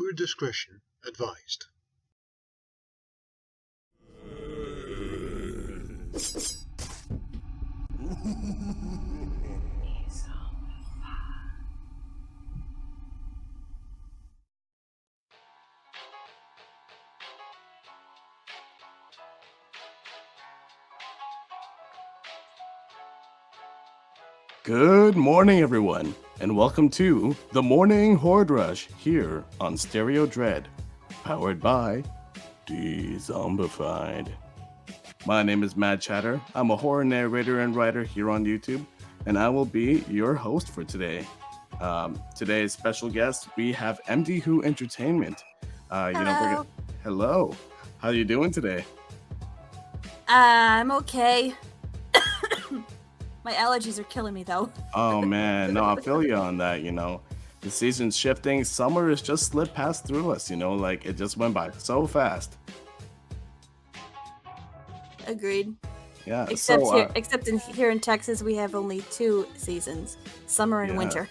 Viewer discretion advised. Good morning, everyone, and welcome to the Morning Horde Rush here on Stereo Dread, powered by Dezombified. My name is Mad Chatter. I'm a horror narrator and writer here on YouTube, and I will be your host for today. Today's special guest, we have MD Who Entertainment. Hello. Hello. How are you doing today? I'm okay. My allergies are killing me, though. Oh man, no, I feel you on that. The season's shifting. Summer has just slipped past through us. Like it just went by so fast. Agreed. Yeah. Except here in Texas, we have only 2 seasons: summer and winter.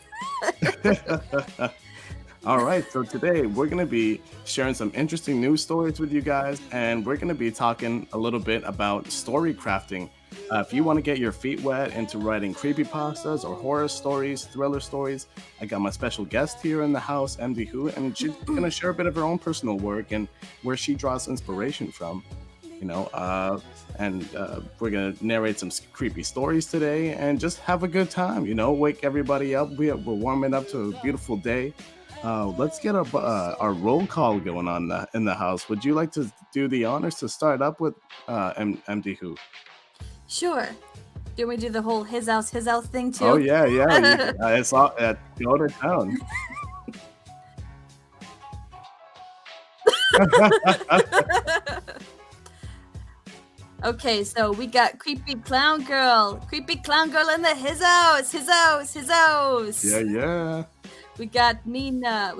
All right, so today we're going to be sharing some interesting news stories with you guys, and we're going to be talking a little bit about story crafting. If you want to get your feet wet into writing creepypastas or horror stories, thriller stories, I got my special guest here in the house, MD Who, and she's going to share a bit of her own personal work and where she draws inspiration from. We're going to narrate some creepy stories today and just have a good time, wake everybody up. We're warming up to a beautiful day. Let's get our roll call going on in the house. Would you like to do the honors to start up with MD Who? Sure. Do we do the whole his house thing too? Oh yeah. It's all go to town. Okay, so we got creepy clown girl in the his house. Yeah. We got Mina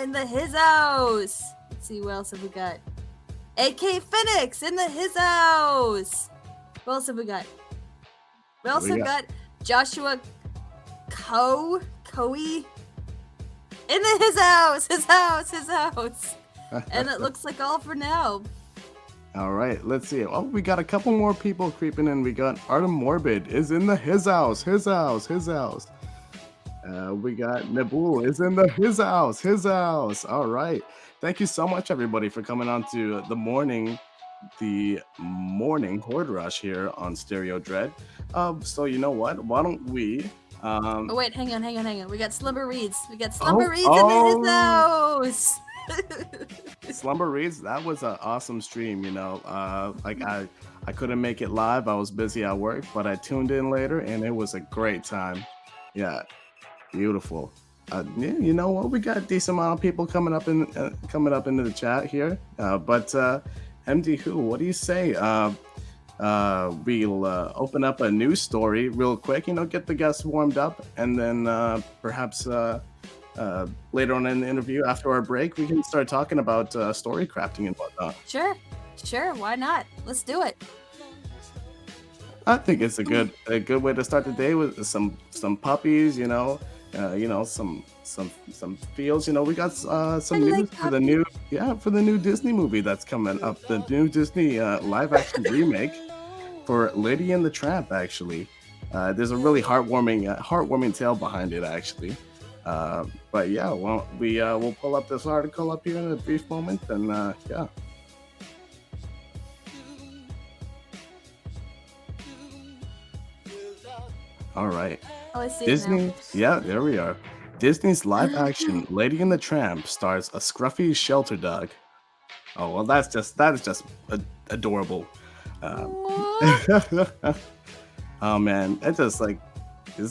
in the his house. Let's see, what else have we got? AK Phoenix in the his house. What else have we got? We also got Joshua Coe in the his house. And it looks like all for now. All right, let's see. Oh, we got a couple more people creeping in. We got Artem Morbid is in the his house. We got Nabul is in the his house. All right. Thank you so much, everybody, for coming on to the morning Horde Rush here on Stereo Dread. So you know what? Why don't we? Oh wait, hang on. We got SlimoBeatz. In the his house. SlimoBeatz, that was an awesome stream. I couldn't make it live. I was busy at work, but I tuned in later, and it was a great time. Yeah, beautiful. You know what? We got a decent amount of people coming up into the chat here. But MD Who, what do you say? We'll open up a news story real quick. Get the guests warmed up, and then perhaps later on in the interview, after our break, we can start talking about story crafting and whatnot. Sure. Why not? Let's do it. I think it's a good way to start the day with some puppies. Some feels. We got some news for the new Disney movie that's coming up. The new Disney live action remake for Lady and the Tramp. Actually, there's a really heartwarming tale behind it. Actually, but yeah, well, we'll pull up this article up here in a brief moment, and yeah. All right. Oh, I see Disney. it now. Yeah, there we are. Disney's live-action Lady and the Tramp stars a scruffy shelter dog. Oh well, that is just adorable. Oh man, it's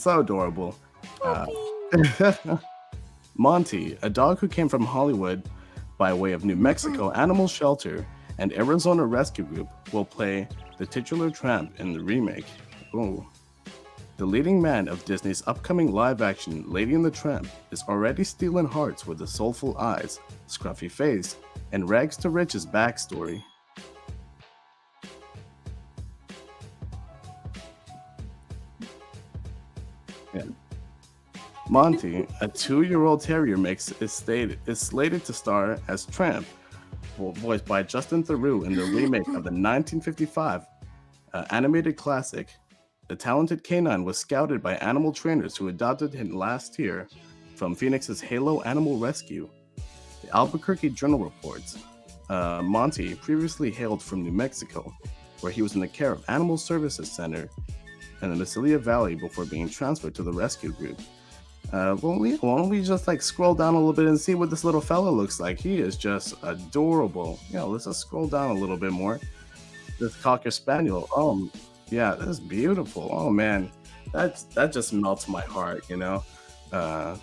so adorable. Monty, a dog who came from Hollywood by way of New Mexico Animal Shelter and Arizona Rescue Group, will play the titular tramp in the remake. Ooh. The leading man of Disney's upcoming live-action Lady and the Tramp is already stealing hearts with the soulful eyes, scruffy face, and rags to riches backstory. Yeah. Monty, a 2-year-old terrier mix, is slated to star as Tramp, voiced by Justin Theroux in the remake of the 1955 animated classic. The talented canine was scouted by animal trainers who adopted him last year from Phoenix's Halo Animal Rescue. The Albuquerque Journal reports Monty previously hailed from New Mexico, where he was in the care of Animal Services Center in the Mesilla Valley before being transferred to the rescue group. Why don't we just like scroll down a little bit and see what this little fella looks like? He is just adorable. Let's just scroll down a little bit more. This Cocker Spaniel. Yeah, that's beautiful. Oh man, that just melts my heart. A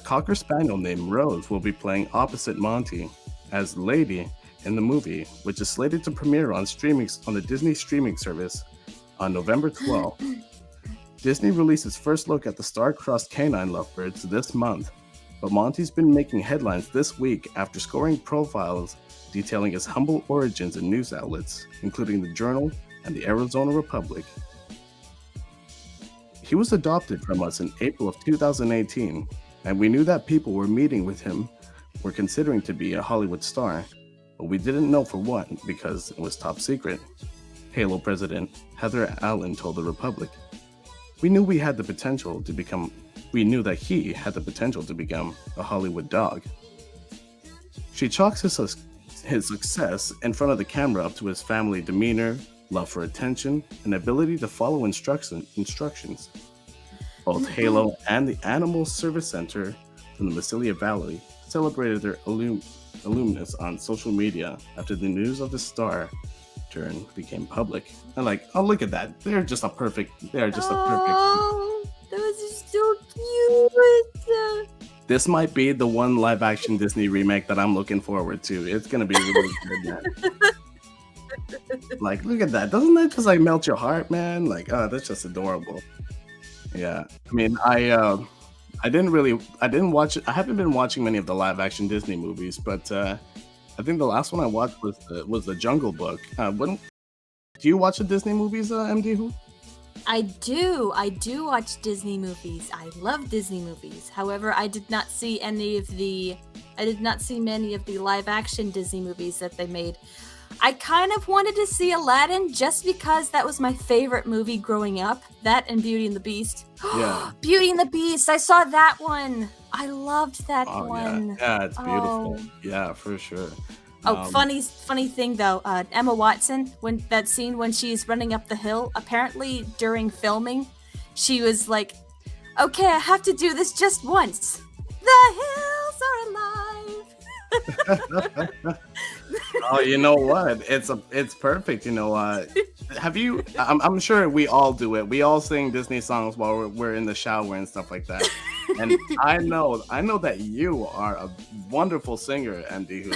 Cocker Spaniel named Rose will be playing opposite Monty as Lady in the movie, which is slated to premiere on the Disney streaming service on November 12th. Disney released its first look at the star-crossed canine lovebirds this month, but Monty's been making headlines this week after scoring profiles detailing his humble origins in news outlets, including the Journal and the Arizona Republic. He was adopted from us in April of 2018, and we knew that people were meeting with him were considering to be a Hollywood star, but we didn't know for what because it was top secret. Halo president Heather Allen told the Republic. We knew that he had the potential to become a Hollywood dog. She chalks his success in front of the camera up to his family demeanor, love for attention, and ability to follow instructions. Both Halo and the Animal Service Center from the Mesilla Valley celebrated their alumnus on social media after the news of the star turn became public. And look at that. They're just a perfect. That was so cute. This might be the one live action Disney remake that I'm looking forward to. It's gonna be really good, man. Look at that. Doesn't that just melt your heart, man? That's just adorable. Yeah. I mean, I didn't watch it. I haven't been watching many of the live action Disney movies, but I think the last one I watched was the Jungle Book. Do you watch the Disney movies, MD Who? I do watch Disney movies. I love Disney movies. However, I did not see many of the live action Disney movies that they made. I kind of wanted to see Aladdin just because that was my favorite movie growing up. That and Beauty and the Beast. Yeah. Beauty and the Beast. I saw that one. I loved that one. Yeah, it's beautiful. Yeah, for sure. Funny thing though, Emma Watson, when that scene when she's running up the hill, apparently during filming, she was like, "Okay, I have to do this just once. The hills are alive." Oh, you know what? It's perfect. Have you? I'm sure we all do it. We all sing Disney songs while we're in the shower and stuff like that. And I know that you are a wonderful singer, Andy.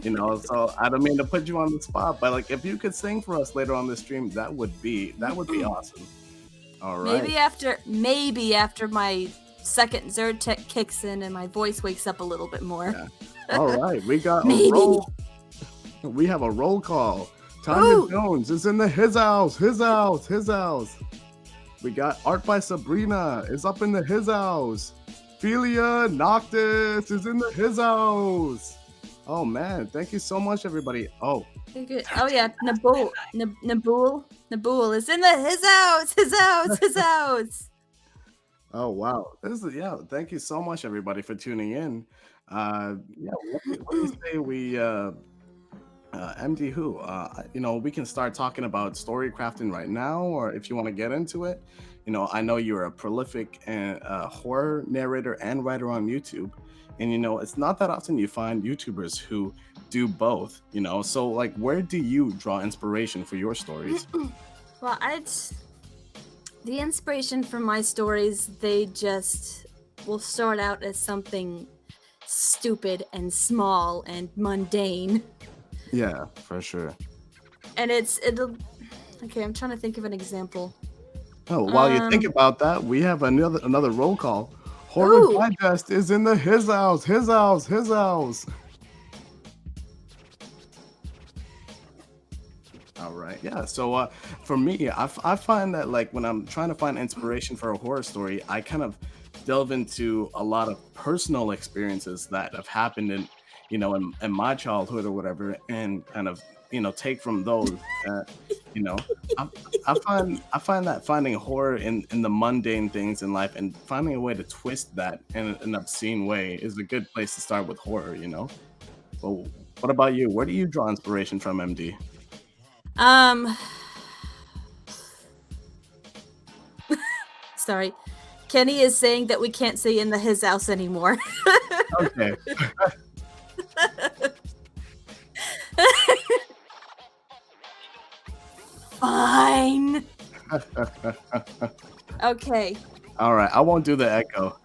So I don't mean to put you on the spot, but if you could sing for us later on the stream, that would be awesome. All right. Maybe after my second Zyrtec kicks in and my voice wakes up a little bit more. Yeah. All right, we got a roll. We have a roll call. Tanya Jones is in his house. We got Art by Sabrina is up in his house. Philia Noctis is in his house. Oh man, thank you so much, everybody. Oh yeah, Nabul is in his house. Oh wow, thank you so much, everybody, for tuning in. What do you say we MD Who? We can start talking about story crafting right now, or if you want to get into it. I know you're a prolific horror narrator and writer on YouTube, and it's not that often you find YouTubers who do both. So where do you draw inspiration for your stories? Well, the inspiration for my stories, they just will start out as something stupid and small and mundane. Yeah, for sure. And it'll. Okay, I'm trying to think of an example. Oh, while you think about that, we have another roll call. Horror Digest is in his house. All right, yeah. So for me, I find that when I'm trying to find inspiration for a horror story, I kind of delve into a lot of personal experiences that have happened in, in my childhood or whatever, and kind of, take from those. You know, I, I find that finding horror in the mundane things in life and finding a way to twist that in an obscene way is a good place to start with horror. But what about you? Where do you draw inspiration from, MD? Um, sorry. Kenny is saying that we can't say in his house anymore. Okay. Fine. Okay. All right. I won't do the echo.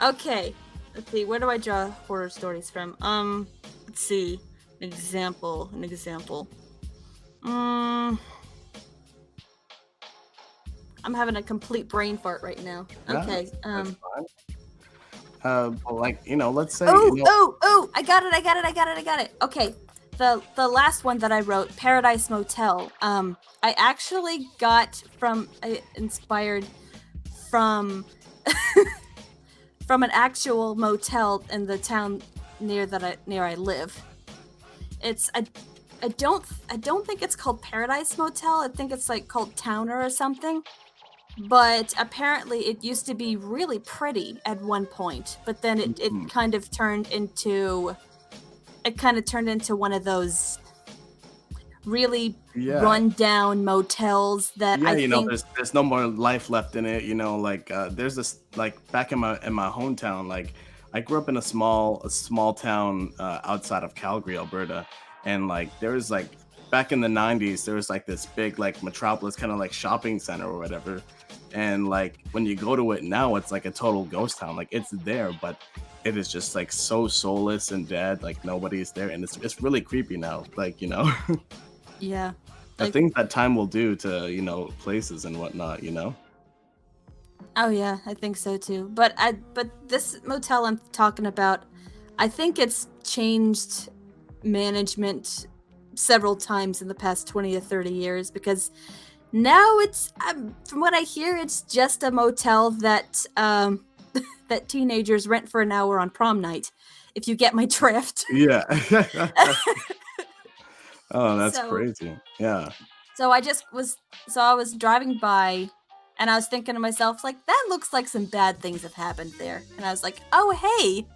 Okay. Let's see. Where do I draw horror stories from? Let's see. An example. I'm having a complete brain fart right now. Okay. That's fine. Let's say. I got it. Okay. The last one that I wrote, Paradise Motel. I actually got inspired from from an actual motel in the town near I live. I don't think it's called Paradise Motel. I think it's like called Towner or something. But apparently it used to be really pretty at one point, but then it kind of turned into one of those really run down motels that I think there's no more life left in it. There's this, like, back in my hometown. Like, I grew up in a small town outside of Calgary, Alberta, and like there was like back in the 90s there was like this big like metropolis kind of like shopping center or whatever, and like when you go to it now it's like a total ghost town. Like, it's there, but it is just like so soulless and dead. Like, nobody's there, and it's really creepy now. Like, yeah, the things that time will do to places and whatnot. Oh yeah, I think so too. But this motel I'm talking about, I think it's changed management several times in the past 20 to 30 years, because now it's from what I hear, it's just a motel that that teenagers rent for an hour on prom night, if you get my drift. Yeah. Oh, that's crazy. Yeah. So I was driving by and I was thinking to myself, like, that looks like some bad things have happened there. And I was like, oh, hey.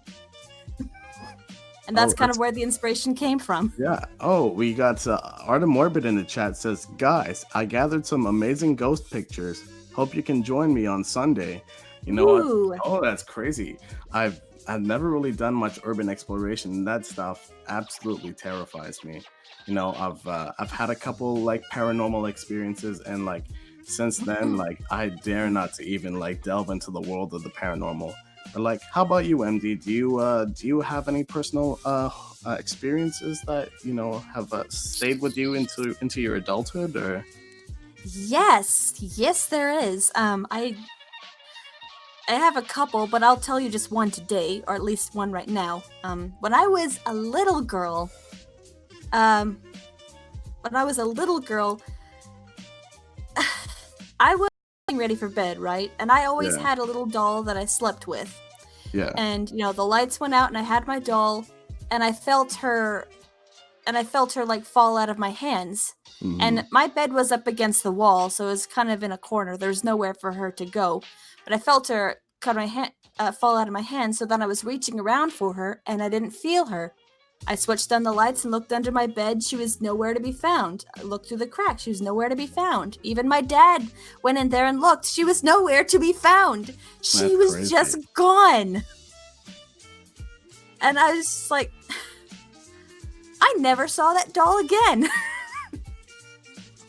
And that's kind of where the inspiration came from. Yeah. Oh, we got Artem Morbid in the chat says, guys, I gathered some amazing ghost pictures. Hope you can join me on Sunday. You know what? Oh, that's crazy. I've never really done much urban exploration. That stuff absolutely terrifies me. I've had a couple like paranormal experiences, and like since then, like I dare not to even like delve into the world of the paranormal. But like, how about you, MD? Do you have any personal experiences that have stayed with you into your adulthood, or? Yes, there is. I have a couple, but I'll tell you just one today, or at least one right now. When I was a little girl, I was getting ready for bed, right? And I always had a little doll that I slept with. Yeah. And the lights went out, and I had my doll, and I felt her like fall out of my hands. Mm-hmm. And my bed was up against the wall, so it was kind of in a corner. There's nowhere for her to go. But I felt her fall out of my hand, so then I was reaching around for her, and I didn't feel her. I switched on the lights and looked under my bed. She was nowhere to be found. I looked through the crack. She was nowhere to be found. Even my dad went in there and looked. She was nowhere to be found. She was crazy. Just gone. And I was just like, I never saw that doll again.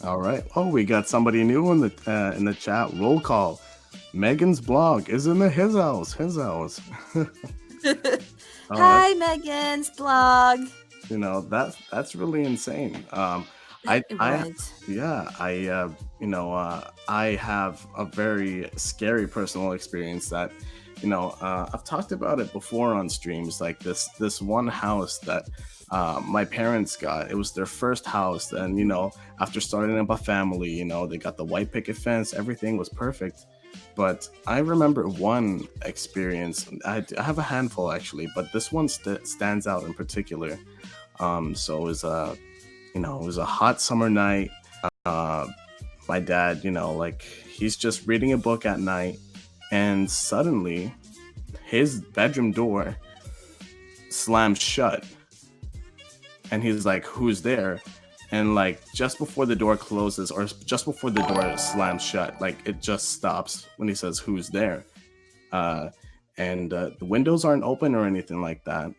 All right. Oh, we got somebody new in the chat. Roll call. Megan's blog is in his house. Hi, Megan's blog. That's really insane. I have a very scary personal experience that, I've talked about it before on streams. Like this one house that my parents got. It was their first house, and after starting up a family, they got the white picket fence. Everything was perfect. But I remember one experience. I have a handful actually, but this one stands out in particular. So it was it was a hot summer night. Uh, my dad, like he's just reading a book at night, and suddenly his bedroom door slams shut, and he's like, "Who's there?" And like just before the door closes, or just before the door slams shut, like it just stops when he says, "Who's there?" And the windows aren't open or anything like that.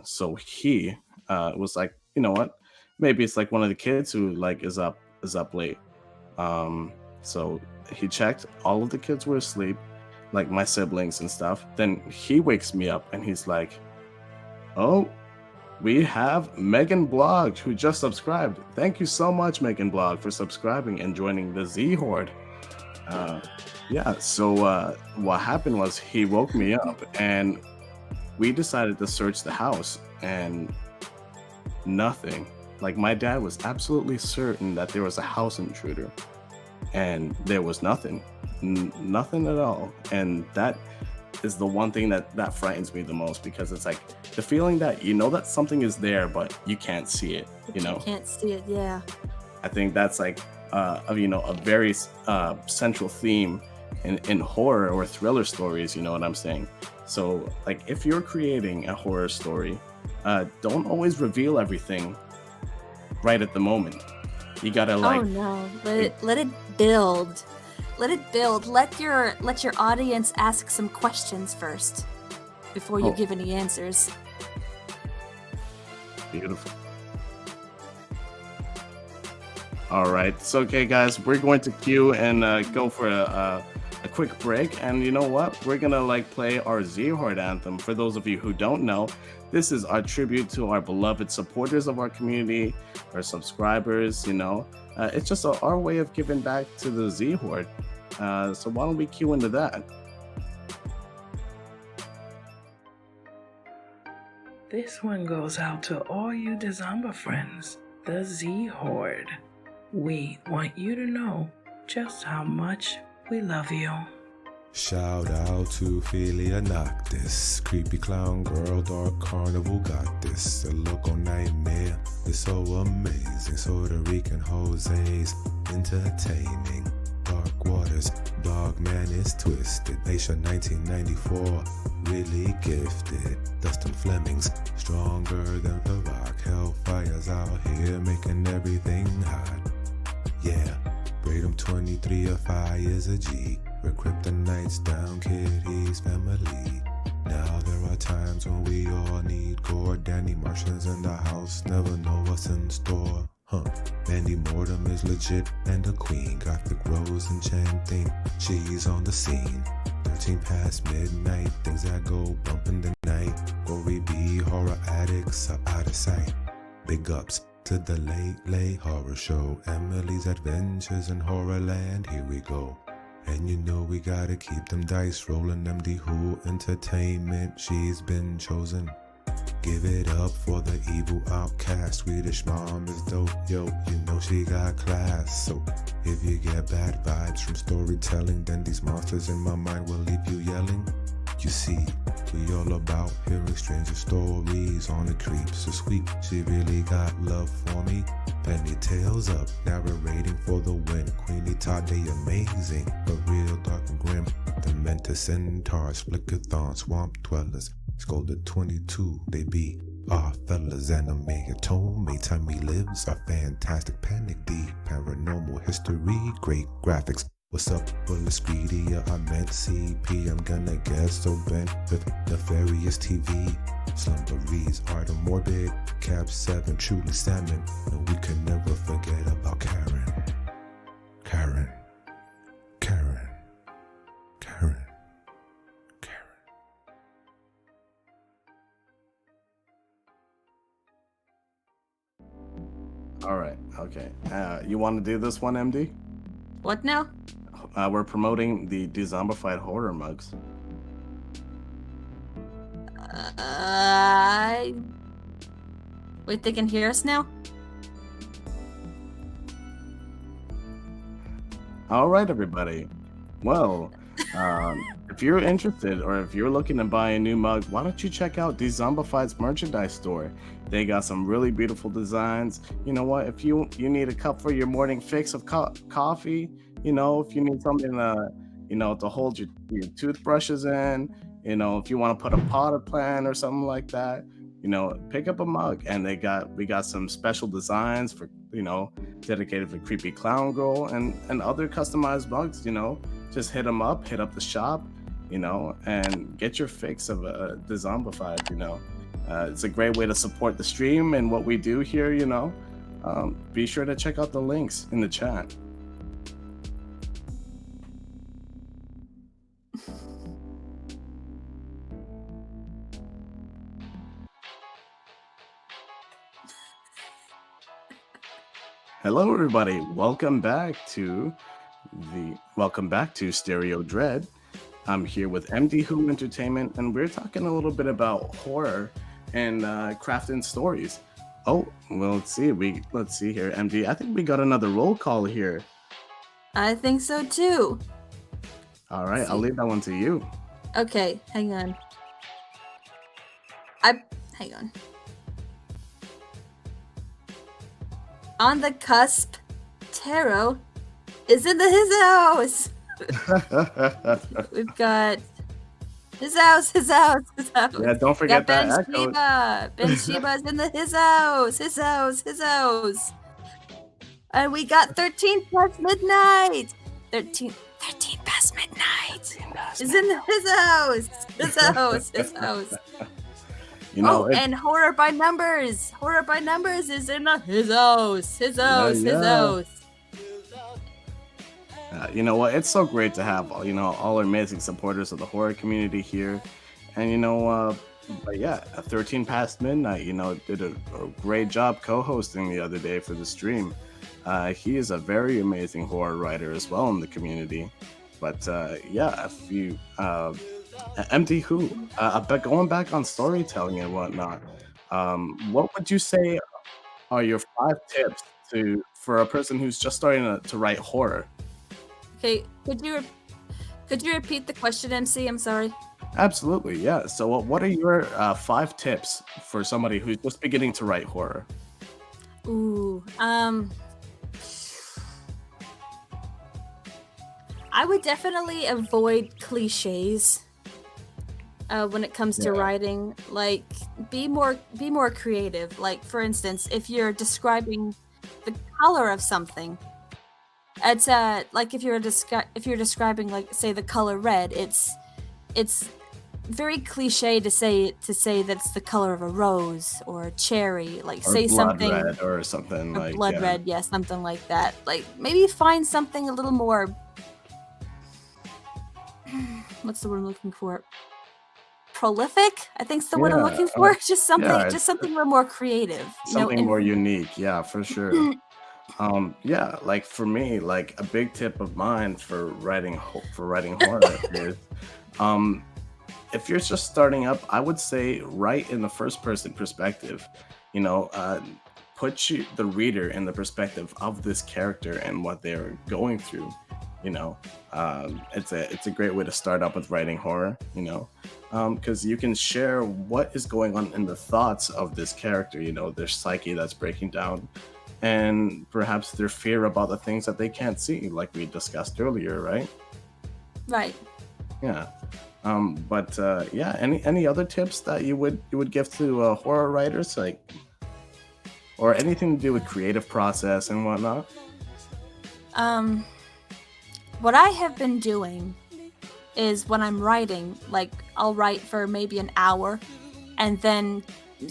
So he was like, you know what? Maybe it's like one of the kids who like is up late. So he checked. All of the kids were asleep, like my siblings and stuff. Then he wakes me up and he's like, "Oh, we have Megan Blog who just subscribed. Thank you so much, Megan Blog, for subscribing and joining the Z Horde." Yeah, so what happened was he woke me up and we decided to search the house, and nothing. Like my dad was absolutely certain that there was a house intruder, and there was nothing. Nothing at all. And that is the one thing that frightens me the most, because it's like the feeling that you know that something is there but you can't see it. You can't see it. Yeah. I think that's like a very central theme in horror or thriller stories. You know what I'm saying? So like if you're creating a horror story, don't always reveal everything right at the moment. You gotta like, oh no, let it build. Let it build. Let your audience ask some questions first before you give any answers. Beautiful. All right. So, okay, guys, we're going to queue and go for a quick break. And you know what? We're going to like play our Z Horde anthem. For those of you who don't know, this is our tribute to our beloved supporters of our community, our subscribers, It's just our way of giving back to the Z Horde. So why don't we cue into that? This one goes out to all you Dezomba friends, the Z Horde. We want you to know just how much we love you. Shout out to Ophelia Noctis, creepy clown girl, dark carnival got this. A local nightmare is so amazing. Puerto Rican Jose's entertaining. Dark waters, dog man is twisted. Asia 1994, really gifted. Dustin Fleming's stronger than the rock. Hellfire's out here making everything hot. Yeah, Braden 23 of fire is a G. We're kryptonites down, kid, he's family. Now there are times when we all need gore. Danny Martians in the house, never know what's in store. Mandy Mortem is legit and a queen. Gothic Rose enchanting, she's on the scene. 13 past midnight, things that go bump in the night. Gory B, horror addicts are out of sight. Big ups to the late horror show. Emily's Adventures in Horrorland, here we go. And you know we gotta keep them dice rolling. MD Who Entertainment, she's been chosen. Give it up for the evil outcast. Swedish mom is dope, yo, you know she got class. So if you get bad vibes from storytelling, then these monsters in my mind will leave you yelling. You see, we all about hearing stranger stories on the creep. So sweet, she really got love for me. Penny tails up, narrating for the win. Queenie Tade amazing, but real dark and grim. Dementor centaurs, flickathon, swamp dwellers. Scolded 22, they be our fellas. Anime Atome, time he lives. A fantastic panic, deep paranormal history. Great graphics. What's up, Bullet Speedia? I meant CP. I'm gonna guess so bent with Nefarious TV. Slumberies are the morbid. Cap 7, truly salmon. And we can never forget about Karen. Karen. Karen. Karen. All right. Okay. You want to do this one, MD? What now? We're promoting the Dezombified horror mugs. Wait, they can hear us now? All right, everybody. Well, If you're interested or if you're looking to buy a new mug, why don't you check out Dezombified's merchandise store? They got some really beautiful designs. You know what? If you need a cup for your morning fix of coffee, if you need something to hold your toothbrushes in, if you want to put a potted plant or something like that, pick up a mug. And we got some special designs for, dedicated for Creepy Clown Girl and other customized mugs, just hit up the shop, and get your fix of Dezombified. It's a great way to support the stream and what we do here, be sure to check out the links in the chat. Hello everybody, welcome back to Stereo Dread. I'm here with MD Who Entertainment, and we're talking a little bit about horror and crafting stories. Oh, well, let's see here, MD. I think we got another roll call here. I think so too. All right, I'll leave that one to you. Okay, hang on. Hang on. On the cusp, Taro is in his house. We've got his house. Yeah, don't forget that echo. Ben Sheba's in his house. And we got 13 past midnight. 13 past midnight is in his house. His house. And Horror by Numbers. Horror by Numbers is in his house. His house. You know what? It's so great to have all our amazing supporters of the horror community here, and but yeah, 13 past midnight. Did a great job co-hosting the other day for the stream. He is a very amazing horror writer as well in the community. But yeah, if you MD Who, but going back on storytelling and whatnot, what would you say are your 5 tips for a person who's just starting to write horror? Okay, could you repeat the question, MC? I'm sorry. Absolutely, yeah. So what are your 5 tips for somebody who's just beginning to write horror? Ooh, I would definitely avoid cliches when it comes to writing. Like, be more creative. Like, for instance, if you're describing the color of something, it's like if you're describing, like, say, the color red, it's very cliche to say that it's the color of a rose or a cherry. Like, or say blood something red or something, or like blood red, yeah, something like that. Like, maybe find something a little more. What's the word I'm looking for? Prolific, I think is the word I'm looking for. Just something a little more creative. Something more unique, yeah, for sure. Yeah, like for me, like a big tip of mine for writing horror is, if you're just starting up, I would say write in the first person perspective. Put the reader in the perspective of this character and what they're going through. It's a great way to start up with writing horror. Because you can share what is going on in the thoughts of this character. Their psyche that's breaking down, and perhaps their fear about the things that they can't see, like we discussed earlier, right? Right. Yeah. But yeah, any other tips that you would give to horror writers, like, or anything to do with creative process and whatnot? What I have been doing is when I'm writing, like, I'll write for maybe an hour and then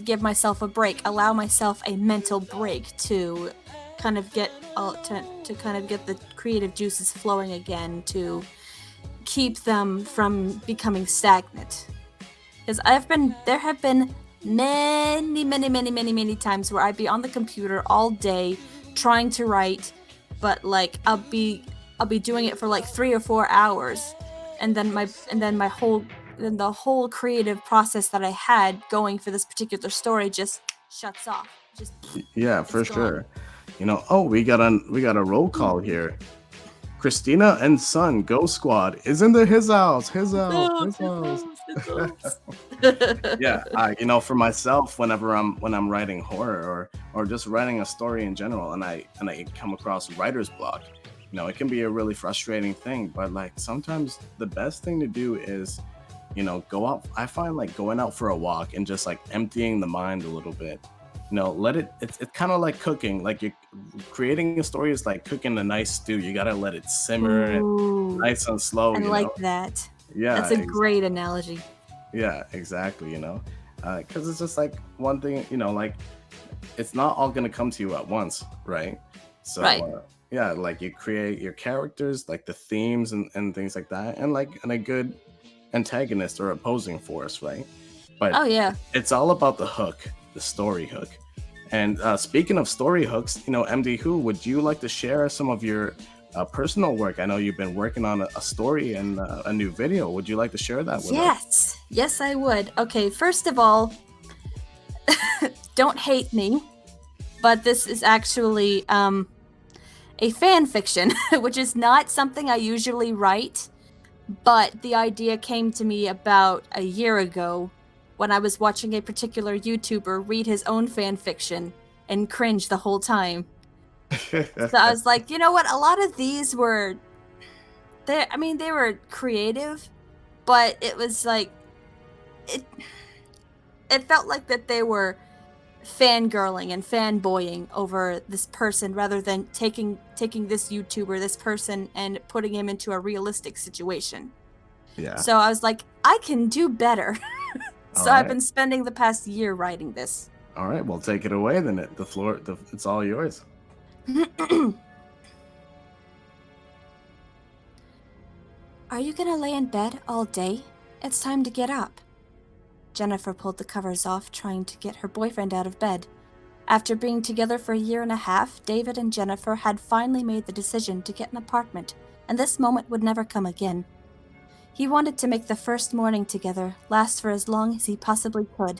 give myself a break, allow myself a mental break to kind of get the creative juices flowing again, to keep them from becoming stagnant. Because there have been many times where I'd be on the computer all day trying to write, but like I'll be doing it for like 3 or 4 hours, and then the whole creative process that I had going for this particular story just shuts off. Yeah, for sure. We got a roll call here. Christina and Son Ghost Squad is in his house. His house. His His house. house. Yeah, for myself, whenever when I'm writing horror or just writing a story in general, and I come across writer's block, it can be a really frustrating thing. But like sometimes the best thing to do is, go out. I find like going out for a walk and just like emptying the mind a little bit. Let it. It's kind of like cooking. Like you're creating a story is like cooking a nice stew. You gotta let it simmer and nice and slow. I like that. Yeah, that's a great analogy. Yeah, exactly. Because it's just like one thing. Like it's not all gonna come to you at once, right? So right. Yeah, like you create your characters, like the themes and things like that, and a good antagonist or opposing force, right? But it's all about the hook, the story hook. And speaking of story hooks, MD Who, would you like to share some of your personal work? I know you've been working on a story and a new video. Would you like to share that with us? Yes, I would. Okay, first of all, don't hate me, but this is actually a fan fiction, which is not something I usually write, but the idea came to me about a year ago when I was watching a particular YouTuber read his own fan fiction and cringe the whole time. So I was like, you know what? A lot of these were, they were creative, but it was like, it felt like that they were fangirling and fanboying over this person rather than taking this YouTuber, this person, and putting him into a realistic situation. Yeah. So I was like, I can do better. So All right. I've been spending the past year writing this. All right, well, take it away then. It's all yours. Are you gonna lay in bed all day? It's time to get up. Jennifer pulled the covers off, trying to get her boyfriend out of bed. After being together for a year and a half, David and Jennifer had finally made the decision to get an apartment, and this moment would never come again. He wanted to make the first morning together last for as long as he possibly could.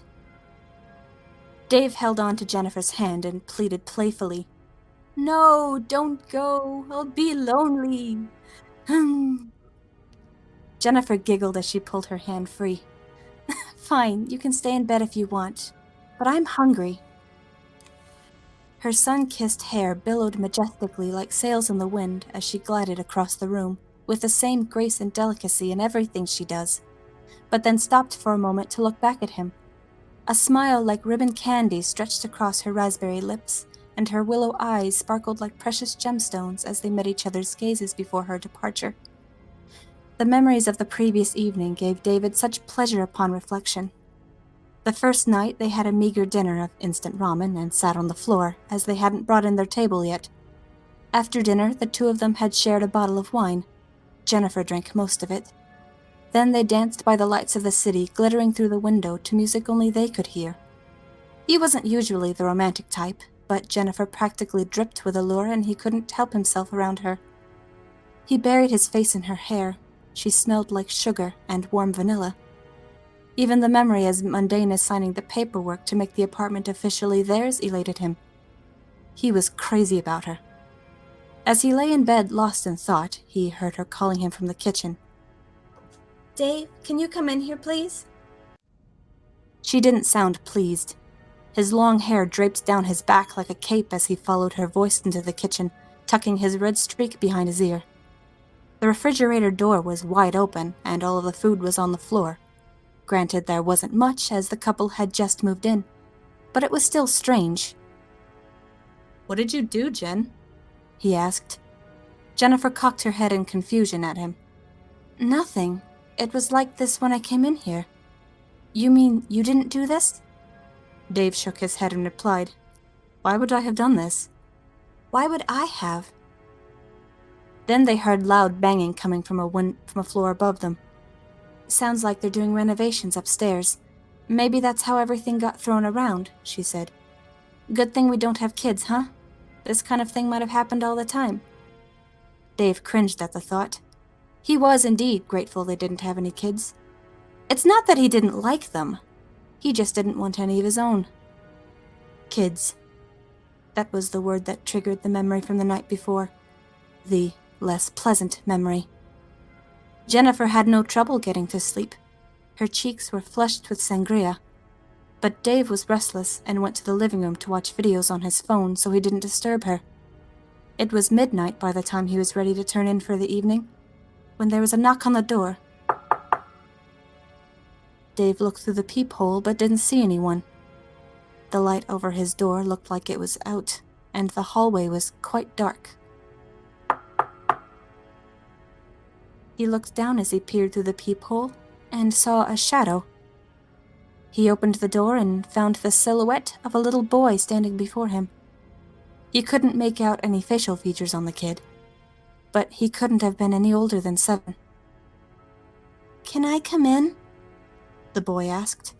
Dave held on to Jennifer's hand and pleaded playfully, "No, don't go. I'll be lonely." Jennifer giggled as she pulled her hand free. "Fine, you can stay in bed if you want, but I'm hungry." Her sun-kissed hair billowed majestically like sails in the wind as she glided across the room, with the same grace and delicacy in everything she does, but then stopped for a moment to look back at him. A smile like ribbon candy stretched across her raspberry lips, and her willow eyes sparkled like precious gemstones as they met each other's gazes before her departure. The memories of the previous evening gave David such pleasure upon reflection. The first night they had a meager dinner of instant ramen and sat on the floor, as they hadn't brought in their table yet. After dinner, the two of them had shared a bottle of wine. Jennifer drank most of it. Then they danced by the lights of the city, glittering through the window to music only they could hear. He wasn't usually the romantic type, but Jennifer practically dripped with allure and he couldn't help himself around her. He buried his face in her hair. She smelled like sugar and warm vanilla. Even the memory as mundane as signing the paperwork to make the apartment officially theirs elated him. He was crazy about her. As he lay in bed lost in thought, he heard her calling him from the kitchen. "Dave, can you come in here, please?" She didn't sound pleased. His long hair draped down his back like a cape as he followed her voice into the kitchen, tucking his red streak behind his ear. The refrigerator door was wide open, and all of the food was on the floor. Granted, there wasn't much, as the couple had just moved in, but it was still strange. "What did you do, Jen?" he asked. Jennifer cocked her head in confusion at him. "Nothing. It was like this when I came in here." "You mean you didn't do this?" Dave shook his head and replied, "Why would I have done this?" "Why would I have?" Then they heard loud banging coming from a floor above them. "Sounds like they're doing renovations upstairs. Maybe that's how everything got thrown around," she said. "Good thing we don't have kids, huh? This kind of thing might have happened all the time." Dave cringed at the thought. He was indeed grateful they didn't have any kids. It's not that he didn't like them. He just didn't want any of his own. Kids. That was the word that triggered the memory from the night before. The less pleasant memory. Jennifer had no trouble getting to sleep. Her cheeks were flushed with sangria. But Dave was restless and went to the living room to watch videos on his phone so he didn't disturb her. It was midnight by the time he was ready to turn in for the evening, when there was a knock on the door. Dave looked through the peephole but didn't see anyone. The light over his door looked like it was out, and the hallway was quite dark. He looked down as he peered through the peephole and saw a shadow. He opened the door and found the silhouette of a little boy standing before him. He couldn't make out any facial features on the kid, but he couldn't have been any older than 7. "Can I come in?" the boy asked.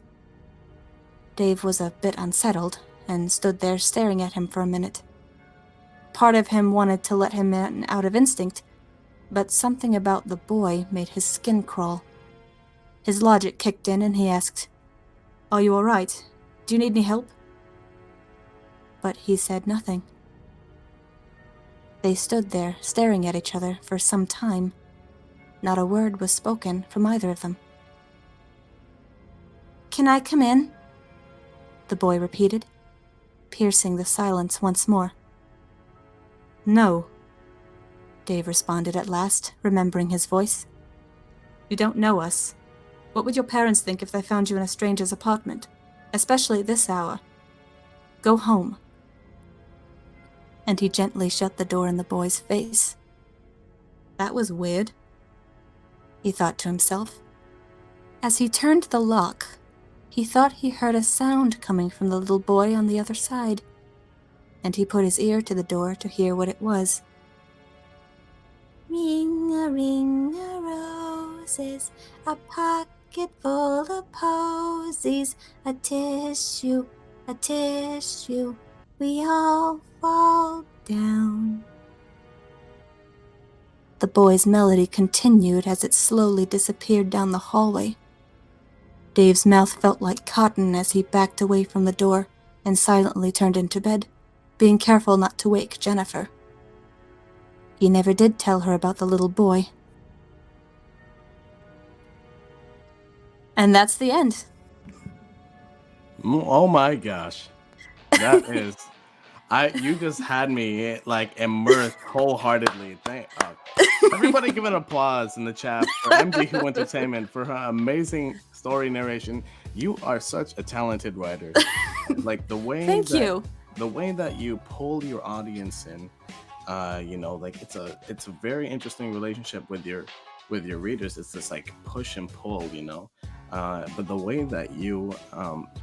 Dave was a bit unsettled and stood there staring at him for a minute. Part of him wanted to let him in out of instinct, but something about the boy made his skin crawl. His logic kicked in and he asked, "Are you all right? Do you need any help?" But he said nothing. They stood there staring at each other for some time. Not a word was spoken from either of them. "Can I come in?" the boy repeated, piercing the silence once more. "No," Dave responded at last, remembering his voice. "You don't know us. What would your parents think if they found you in a stranger's apartment, especially at this hour? Go home." And he gently shut the door in the boy's face. That was weird, he thought to himself. As he turned the lock, he thought he heard a sound coming from the little boy on the other side, and he put his ear to the door to hear what it was. "Ring a roses, a pocket full of posies, a tissue, we all fall down." The boy's melody continued as it slowly disappeared down the hallway. Dave's mouth felt like cotton as he backed away from the door and silently turned into bed, being careful not to wake Jennifer. He never did tell her about the little boy. And that's the end. Oh my gosh. That is you just had me like immersed wholeheartedly. Everybody give an applause in the chat for MG Who Entertainment for her amazing story narration. You are such a talented writer. Like the way the way that you pull your audience in, like it's a very interesting relationship with your readers. It's this like push and pull, but the way that you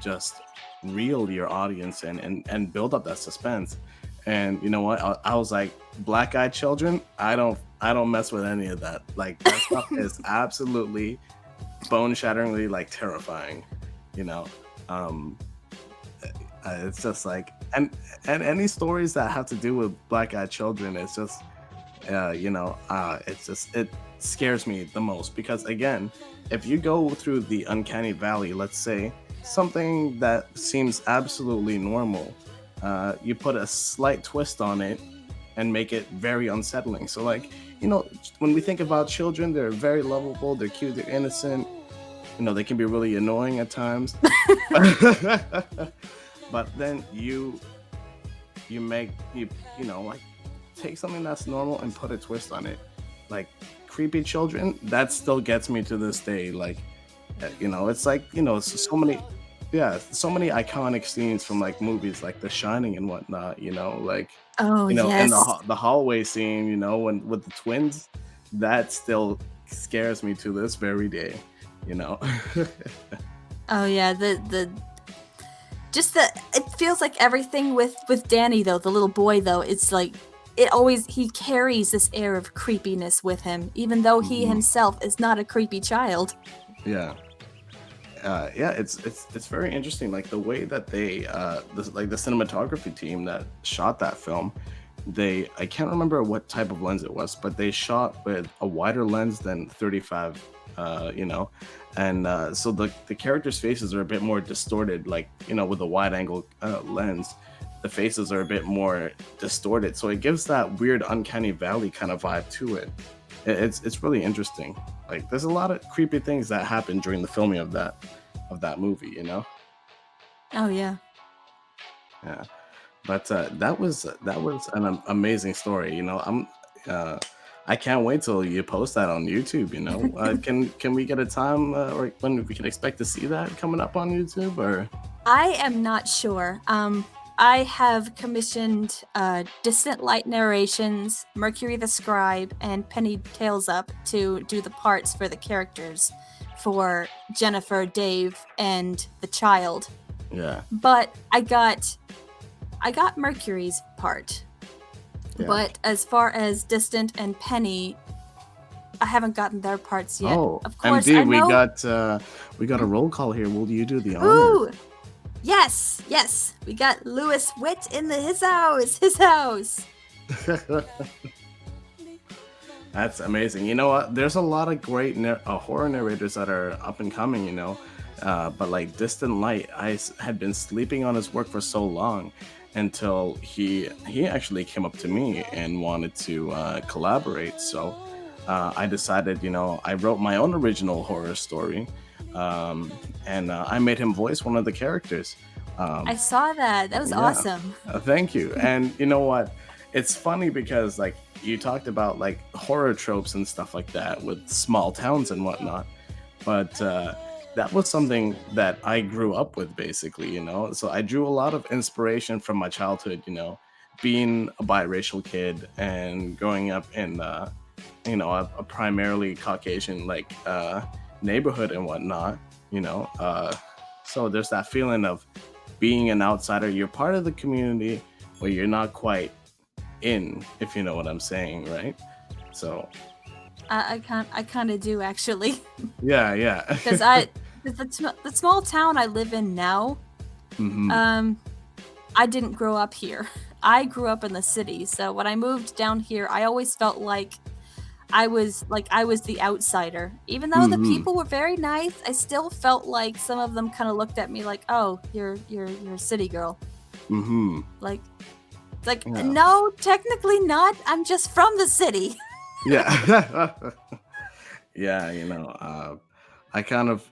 just reel your audience in and build up that suspense. And you know what? I was like, black-eyed children, I don't mess with any of that. Like that stuff is absolutely bone-shatteringly like terrifying. It's just like and any stories that have to do with black-eyed children, it's just it scares me the most, because again, if you go through the uncanny valley, let's say something that seems absolutely normal, you put a slight twist on it and make it very unsettling. So like, when we think about children, they're very lovable, they're cute, they're innocent, they can be really annoying at times. But then you like take something that's normal and put a twist on it. Like creepy children, that still gets me to this day. Like, it's like, so many iconic scenes from like movies like The Shining and whatnot, like, Yes. and the hallway scene, when with the twins, that still scares me to this very day, Oh yeah, it feels like everything with Danny though, the little boy though, it's like he carries this air of creepiness with him, even though he himself is not a creepy child. Yeah. It's very interesting, like the way that they the cinematography team that shot that film, I can't remember what type of lens it was, but they shot with a wider lens than 35, and so the characters' faces are a bit more distorted, like with a wide angle lens, the faces are a bit more distorted, so it gives that weird uncanny valley kind of vibe to it. It's really interesting. Like there's a lot of creepy things that happen during the filming of that movie, you know. Oh yeah. Yeah, but that was an amazing story. You know, I can't wait till you post that on YouTube. You know, can we get a time or when we can expect to see that coming up on YouTube? Or I am not sure. I have commissioned Distant Light Narrations, Mercury the Scribe, and Penny Tails Up to do the parts for the characters for Jennifer, Dave, and the child. yeah, But I got Mercury's part. yeah. But as far as Distant and Penny, I haven't gotten their parts yet. Oh, Of course, MD, I know. we got a roll call here. Will you do the honor? Ooh, yes. We got Lewis Witt in his house. That's amazing. You know what? There's a lot of great horror narrators that are up and coming, you know. But like Distant Light, had been sleeping on his work for so long until he actually came up to me and wanted to collaborate. So I decided, you know, I wrote my own original horror story, and I made him voice one of the characters. I saw that. That was Yeah. awesome. Thank you. And you know what? It's funny because like you talked about like horror tropes and stuff like that with small towns and whatnot, but that was something that I grew up with basically, you know. So I drew a lot of inspiration from my childhood, you know, being a biracial kid and growing up in you know, a primarily Caucasian like neighborhood and whatnot, you know. So there's that feeling of being an outsider. You're part of the community, but you're not quite in, if you know what I'm saying, right? So I kind of do actually, yeah. because the small town I live in now, Mhm. I didn't grow up here. I grew up in the city, so when I moved down here, I always felt like I was the outsider. Even though the Mhm. people were very nice, I still felt like some of them kind of looked at me like, "Oh, you're a city girl." Mhm. Like, it's like, Yeah. no, technically not. I'm just from the city. Yeah. Yeah, you know, I kind of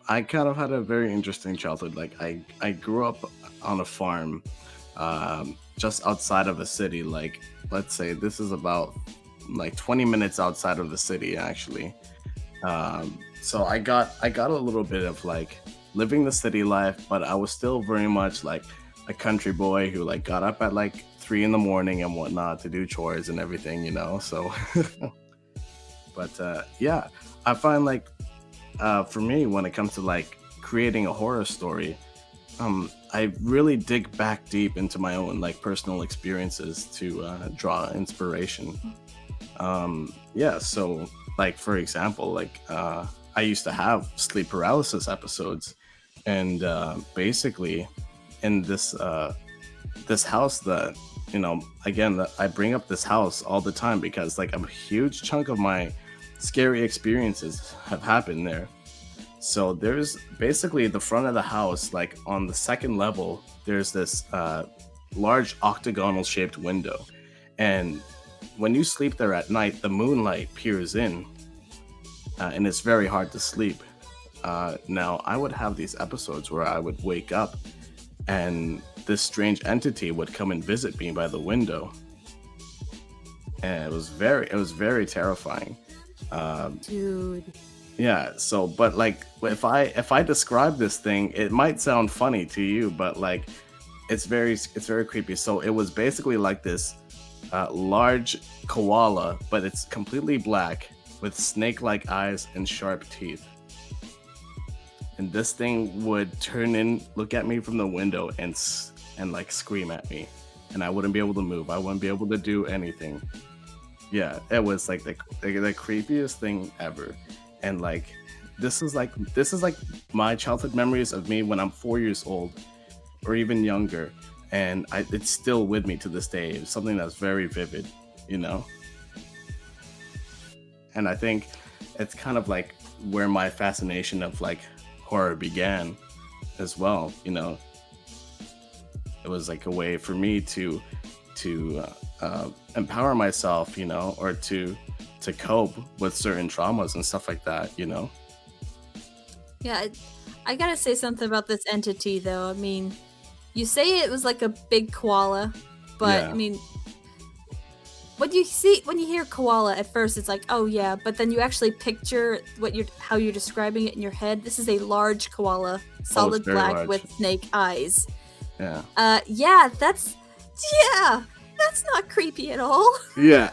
had a very interesting childhood. Like I grew up on a farm just outside of a city. Like let's say this is about like 20 minutes outside of the city actually. So I got a little bit of like living the city life, but I was still very much like a country boy who like got up at like 3 in the morning and whatnot to do chores and everything, you know. So but yeah, I find like for me when it comes to like creating a horror story, I really dig back deep into my own like personal experiences to draw inspiration. Yeah, so like for example, like I used to have sleep paralysis episodes, and basically in this house that, you know, again, I bring up this house all the time because like a huge chunk of my scary experiences have happened there. So there's basically the front of the house, like on the second level, there's this large octagonal shaped window. And when you sleep there at night, the moonlight peers in, and it's very hard to sleep. Now, I would have these episodes where I would wake up and this strange entity would come and visit me by the window. And it was very terrifying. Dude. Yeah, so but like if I describe this thing, it might sound funny to you, but like it's very creepy. So it was basically like this large koala, but it's completely black with snake-like eyes and sharp teeth. And this thing would turn in, look at me from the window, and like scream at me, and I wouldn't be able to move. I wouldn't be able to do anything. Yeah, it was like the creepiest thing ever. And like this is like my childhood memories of me when I'm 4 years old or even younger, and it's still with me to this day. It's something that's very vivid, you know. And I think it's kind of like where my fascination of like horror began as well, you know. it was like a way for me to empower myself, or to cope with certain traumas and stuff like that, Yeah, I gotta say something about this entity, though. I mean, you say it was like a big koala, but Yeah. I mean, when you hear koala at first, it's like, oh yeah, but then you actually picture how you're describing it in your head. This is a large koala, solid very black large. with snake eyes. Yeah. That's not creepy at all. Yeah.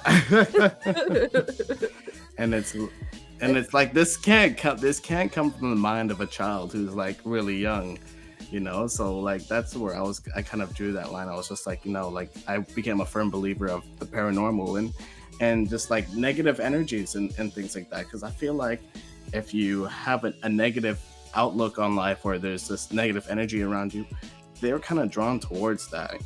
and it's like this can't come from the mind of a child who's like really young, so like that's where I kind of drew that line. I was just like, like I became a firm believer of the paranormal and just like negative energies and things like that, because I feel like if you have a negative outlook on life where there's this negative energy around you, they're kind of drawn towards that,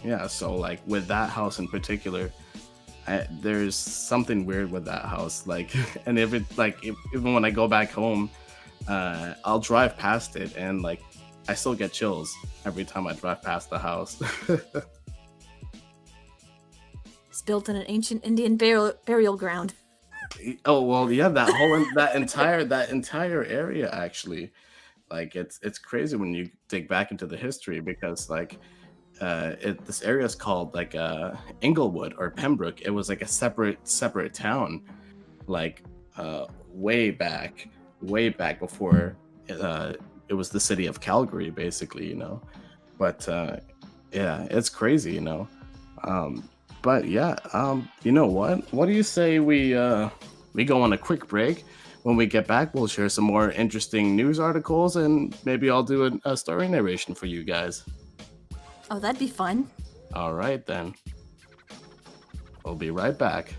Yeah, so like with that house in particular, there's something weird with that house. Like, and even when I go back home, I'll drive past it and like I still get chills every time I drive past the house. It's built in an ancient Indian burial ground. Oh well, yeah, that entire area actually, like it's crazy when you dig back into the history, because like this area is called like Inglewood or Pembroke. It was like a separate town, like way back before it was the city of Calgary, basically, But yeah, it's crazy, But yeah, you know what do you say we go on a quick break? When we get back, we'll share some more interesting news articles, and maybe I'll do a story narration for you guys. Oh, that'd be fun. All right, then. We'll be right back.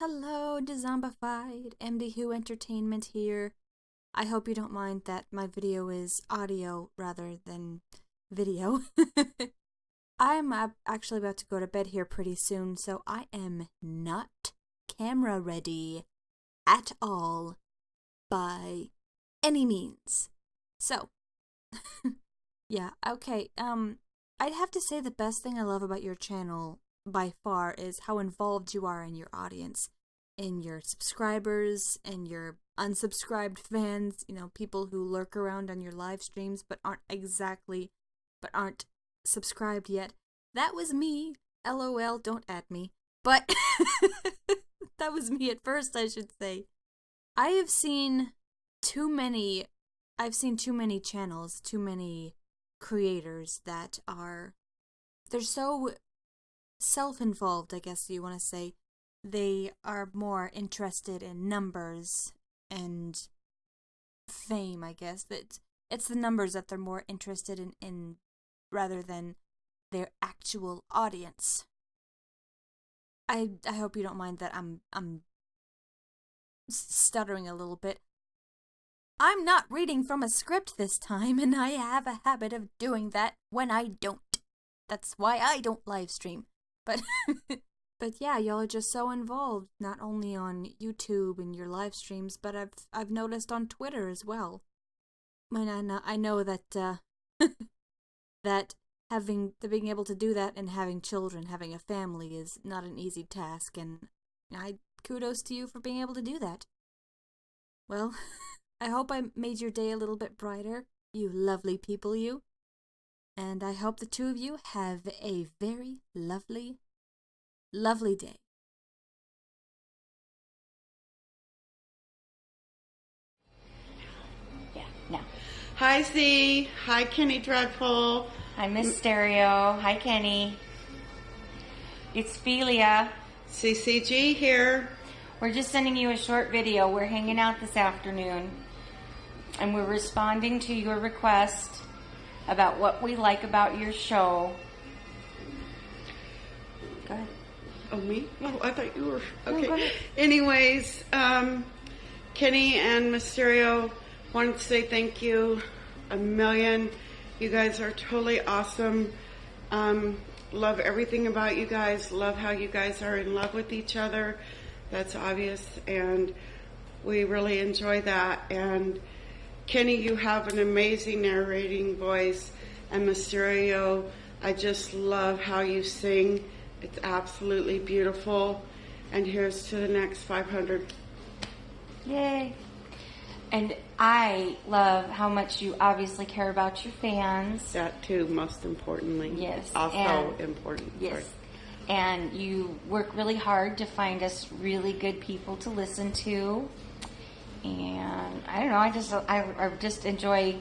Hello, Dezombified. MD Who Entertainment here. I hope you don't mind that my video is audio rather than video. I'm actually about to go to bed here pretty soon, so I am not camera ready at all by any means. So, yeah, okay, I'd have to say the best thing I love about your channel by far is how involved you are in your audience, in your subscribers and your unsubscribed fans, people who lurk around on your live streams but aren't subscribed yet. That was me. LOL, don't add me. But that was me at first, I should say. I've seen too many channels, too many creators that they're so self-involved, I guess you want to say. They are more interested in numbers and fame, I guess. It's the numbers that they're more interested in rather than their actual audience. I hope you don't mind that I'm stuttering a little bit. I'm not reading from a script this time, and I have a habit of doing that when I don't. That's why I don't live stream. But yeah, y'all are just so involved, not only on YouTube and your live streams, but I've noticed on Twitter as well. I know that that being able to do that and having children, having a family is not an easy task, and kudos to you for being able to do that. Well, I hope I made your day a little bit brighter, you lovely people, you. And I hope the two of you have a very lovely, lovely day. Yeah, no. Hi, Z. Hi, Kenny Dreadful. Hi, Miss Stereo. Hi, Kenny. It's Philia. CCG here. We're just sending you a short video. We're hanging out this afternoon, and we're responding to your request about what we like about your show. Go ahead. Oh, me? Oh, I thought you were... No, Okay. go ahead. Anyways, Kenny and Mysterio wanted to say thank you a million. You guys are totally awesome. Love everything about you guys. Love how you guys are in love with each other. That's obvious. And We really enjoy that. And Kenny, you have an amazing narrating voice. And Mysterio, I just love how you sing. It's absolutely beautiful. And here's to the next 500. Yay. And I love how much you obviously care about your fans. That too, most importantly. Yes. Also important. Yes. Sorry. And you work really hard to find us really good people to listen to. And I don't know, I just enjoy,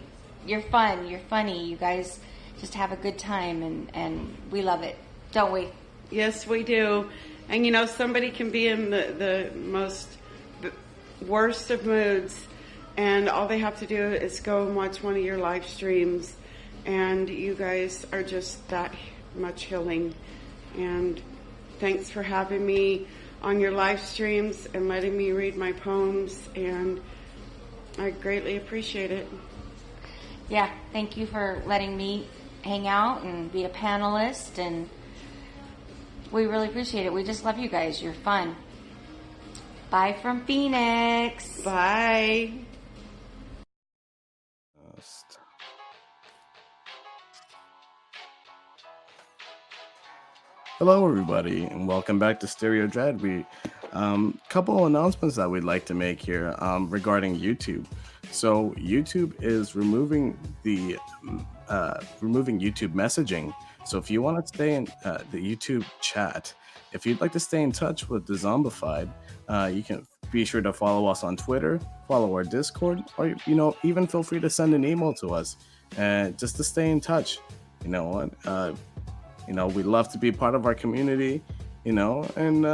you're fun, you're funny, you guys just have a good time, and we love it, don't we? Yes, we do. And you know, somebody can be in the most worst of moods, and all they have to do is go and watch one of your live streams, and you guys are just that much healing. And thanks for having me on your live streams and letting me read my poems, and I greatly appreciate it. Yeah, thank you for letting me hang out and be a panelist, and we really appreciate it. We just love you guys. You're fun. Bye from Phoenix. Bye. Hello, everybody, and welcome back to Stereo Dread. We couple announcements that we'd like to make here regarding YouTube. So YouTube is removing the YouTube messaging. So if you want to stay in the YouTube chat, if you'd like to stay in touch with Dezombified, you can be sure to follow us on Twitter, follow our Discord, or even feel free to send an email to us, just to stay in touch. We'd love to be part of our community, and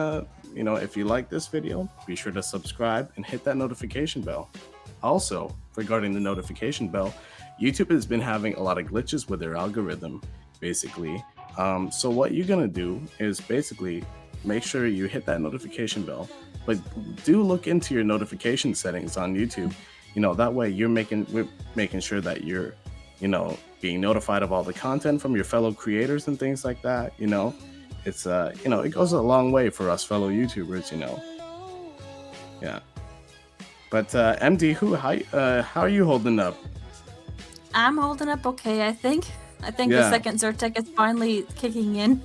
if you like this video, be sure to subscribe and hit that notification bell. Also, regarding the notification bell, YouTube has been having a lot of glitches with their algorithm, basically. So what you're gonna do is basically make sure you hit that notification bell, but do look into your notification settings on YouTube. That way we're making sure that you're being notified of all the content from your fellow creators and things like that. It's it goes a long way for us fellow YouTubers. Yeah. But MD, how are you holding up? I'm holding up okay, I think. Yeah. The second Zyrtec is finally kicking in.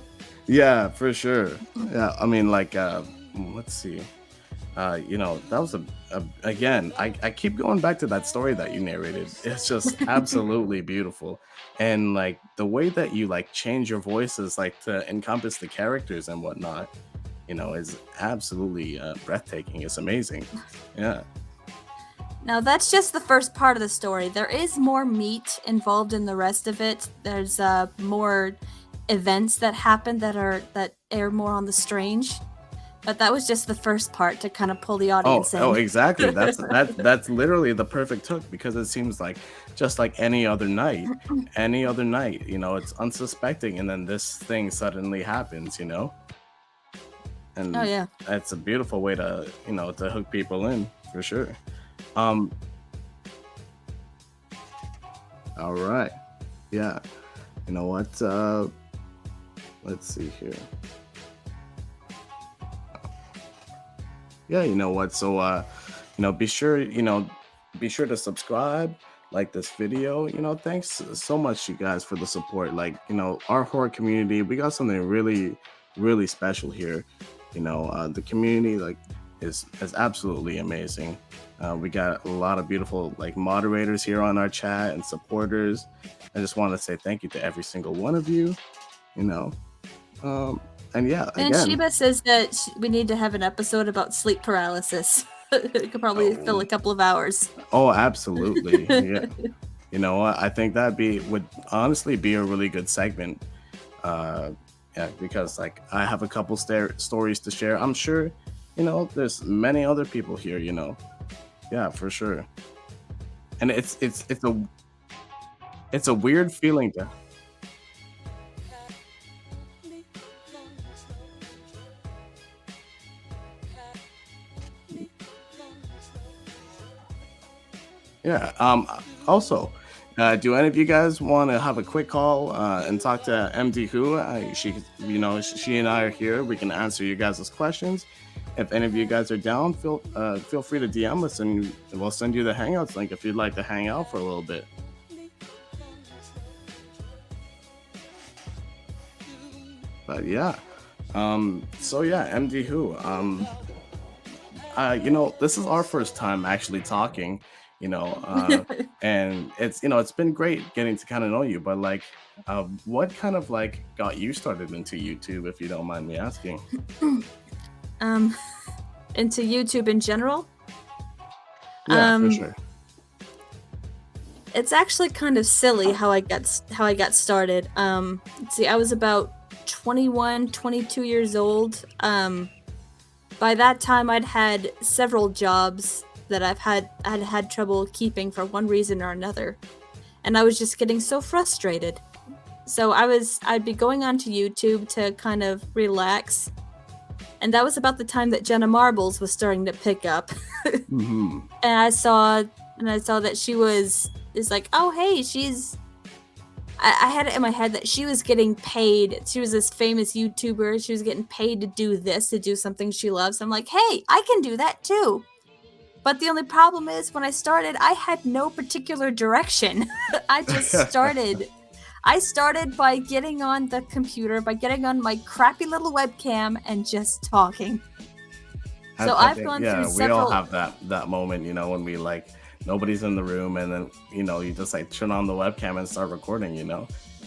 Yeah, for sure. Yeah, I mean, let's see. That was again, I keep going back to that story that you narrated. It's just absolutely beautiful. And the way that you change your voices to encompass the characters and whatnot, is absolutely breathtaking. It's amazing. Yeah. Now that's just the first part of the story. There is more meat involved in the rest of it. There's more events that happen that air more on the strange. But that was just the first part to kind of pull the audience in. Oh, exactly. That's literally the perfect hook, because it seems like just like any other night, it's unsuspecting, and then this thing suddenly happens, And oh yeah, that's a beautiful way to to hook people in, for sure. All right, yeah. You know what? Let's see here. Yeah, you know what? So, be sure to subscribe, like this video. Thanks so much, you guys, for the support. Our horror community, we got something really, really special here. The community is absolutely amazing. We got a lot of beautiful moderators here on our chat and supporters. I just want to say thank you to every single one of you. And yeah, and again, Sheba says that we need to have an episode about sleep paralysis. It could probably fill a couple of hours. Oh, absolutely. Yeah. I think that would honestly be a really good segment. Yeah, because I have a couple stories to share. I'm sure, there's many other people here, Yeah, for sure. And it's a weird feeling to. Yeah. Also, do any of you guys want to have a quick call and talk to MD Who? She and I are here. We can answer you guys' questions. if any of you guys are down, feel free to DM us, and we'll send you the Hangouts link if you'd like to hang out for a little bit. But yeah, so yeah, MD Who, this is our first time actually talking, and it's been great getting to kind of know you. But like, what kind of like got you started into YouTube, if you don't mind me asking? Into YouTube in general? Yeah, for sure. It's actually kind of silly how I got started. Let's see, I was about 21, 22 years old. By that time, I'd had several jobs that I'd had trouble keeping for one reason or another, and I was just getting so frustrated. So I'd be going onto YouTube to kind of relax, and that was about the time that Jenna Marbles was starting to pick up. Mm-hmm. And I saw that she is like, oh hey, I had it in my head that she was getting paid. She was this famous YouTuber. She was getting paid to do this, to do something she loves. I'm like, hey, I can do that too. But the only problem is, when I started, I had no particular direction. I just started. I started by getting on the computer, by getting on my crappy little webcam and just talking. So I've gone through several. We all have that moment, when we like, nobody's in the room, and then you just like turn on the webcam and start recording.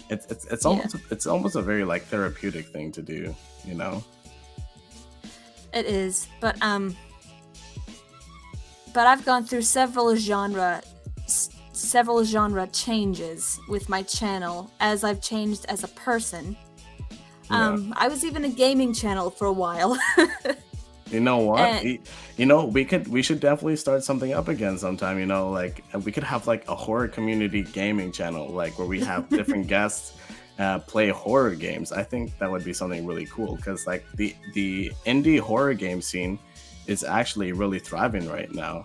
It's almost a very like therapeutic thing to do. It is, but I've gone through several genre changes with my channel as I've changed as a person. I was even a gaming channel for a while. You know what? We should definitely start something up again sometime. Like we could have like a horror community gaming channel, like where we have different guests play horror games. I think that would be something really cool, because like the indie horror game scene is actually really thriving right now.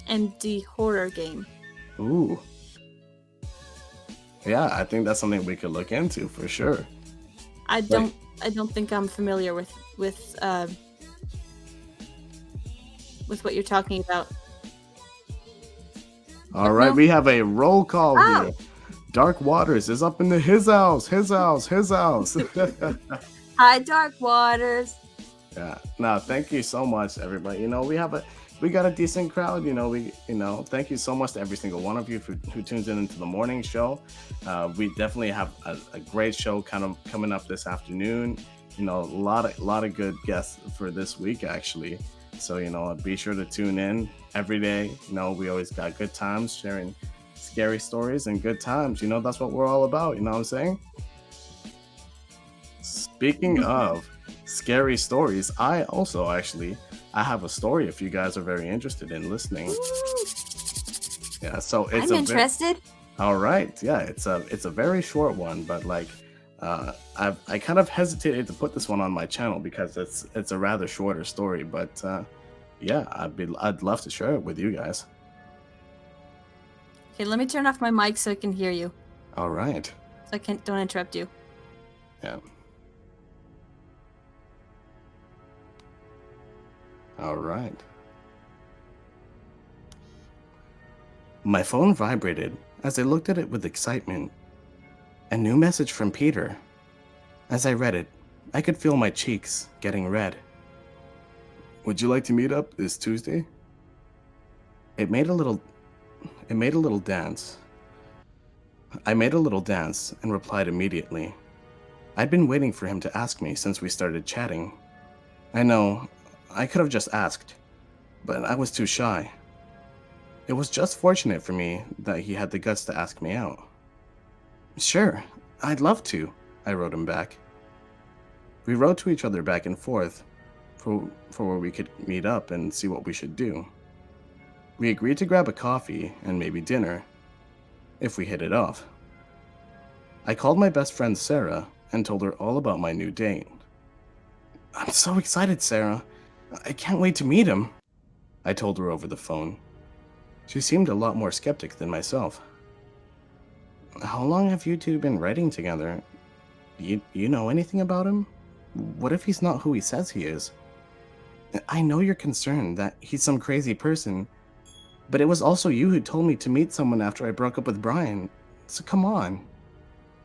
Indie horror game. Ooh. Yeah, I think that's something we could look into for sure. I don't think I'm familiar with what you're talking about. All right, we have a roll call here. Dark Waters is up in his house. Hi, Dark Waters. Yeah. No, thank you so much, everybody. We got a decent crowd. Thank you so much to every single one of you who tunes into the morning show. We definitely have a great show kind of coming up this afternoon. A lot of good guests for this week, actually. So, be sure to tune in every day. We always got good times sharing scary stories and good times. That's what we're all about. You know what I'm saying? Speaking of scary stories, I have a story if you guys are very interested in listening. Yeah, so I'm interested. All right, yeah, it's a very short one, but like, I kind of hesitated to put this one on my channel because it's a rather shorter story, but yeah, I'd love to share it with you guys. Okay, let me turn off my mic so I can hear you. All right. So don't interrupt you. Yeah. All right. My phone vibrated as I looked at it with excitement. A new message from Peter. As I read it, I could feel my cheeks getting red. Would you like to meet up this Tuesday? It made a little dance. I made a little dance and replied immediately. I'd been waiting for him to ask me since we started chatting. I know, I could have just asked, but I was too shy. It was just fortunate for me that he had the guts to ask me out. Sure, I'd love to, I wrote him back. We wrote to each other back and forth for where we could meet up and see what we should do. We agreed to grab a coffee and maybe dinner, if we hit it off. I called my best friend Sarah and told her all about my new date. I'm so excited, Sarah. I can't wait to meet him, I told her over the phone. She seemed a lot more skeptic than myself. How long have you two been writing together? Do you know anything about him? what if he's not who he says he is? I know you're concerned that he's some crazy person, but it was also you who told me to meet someone after I broke up with Brian. So come on.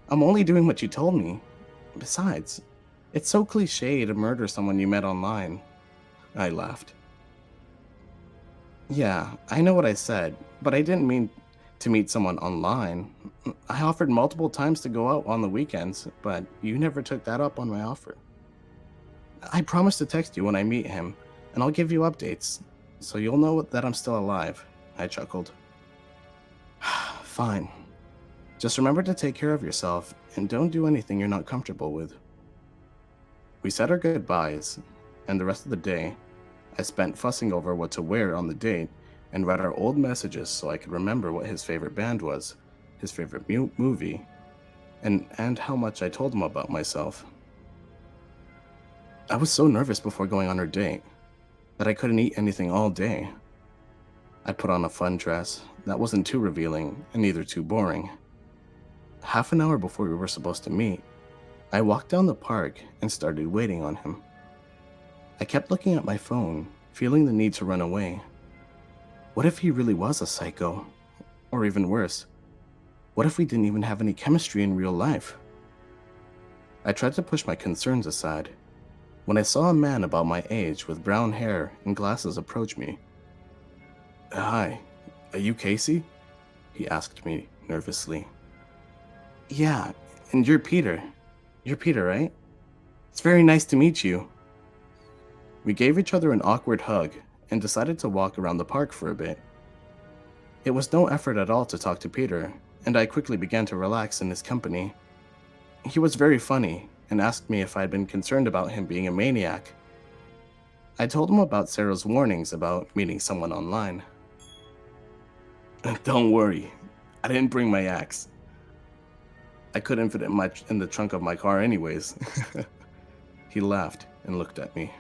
I'm only doing what you told me. Besides, it's so cliche to murder someone you met online. I laughed. Yeah, I know what I said, but I didn't mean to meet someone online. I offered multiple times to go out on the weekends, but you never took that up on my offer. I promise to text you when I meet him, and I'll give you updates, so you'll know that I'm still alive, I chuckled. Fine. Just remember to take care of yourself, and don't do anything you're not comfortable with. We said our goodbyes, and the rest of the day, I spent fussing over what to wear on the date, and read our old messages so I could remember what his favorite band was, his favorite movie, and how much I told him about myself. I was so nervous before going on our date that I couldn't eat anything all day. I put on a fun dress that wasn't too revealing and neither too boring. Half an hour before we were supposed to meet, I walked down the park and started waiting on him. I kept looking at my phone, feeling the need to run away. What if he really was a psycho? Or even worse, what if we didn't even have any chemistry in real life? I tried to push my concerns aside when I saw a man about my age with brown hair and glasses approach me. Hi, are you Casey? He asked me nervously. Yeah, and you're Peter. You're Peter, right? It's very nice to meet you. We gave each other an awkward hug and decided to walk around the park for a bit. It was no effort at all to talk to Peter, and I quickly began to relax in his company. He was very funny and asked me if I had been concerned about him being a maniac. I told him about Sarah's warnings about meeting someone online. Don't worry, I didn't bring my axe. I couldn't fit it in the trunk of my car anyways. He laughed and looked at me.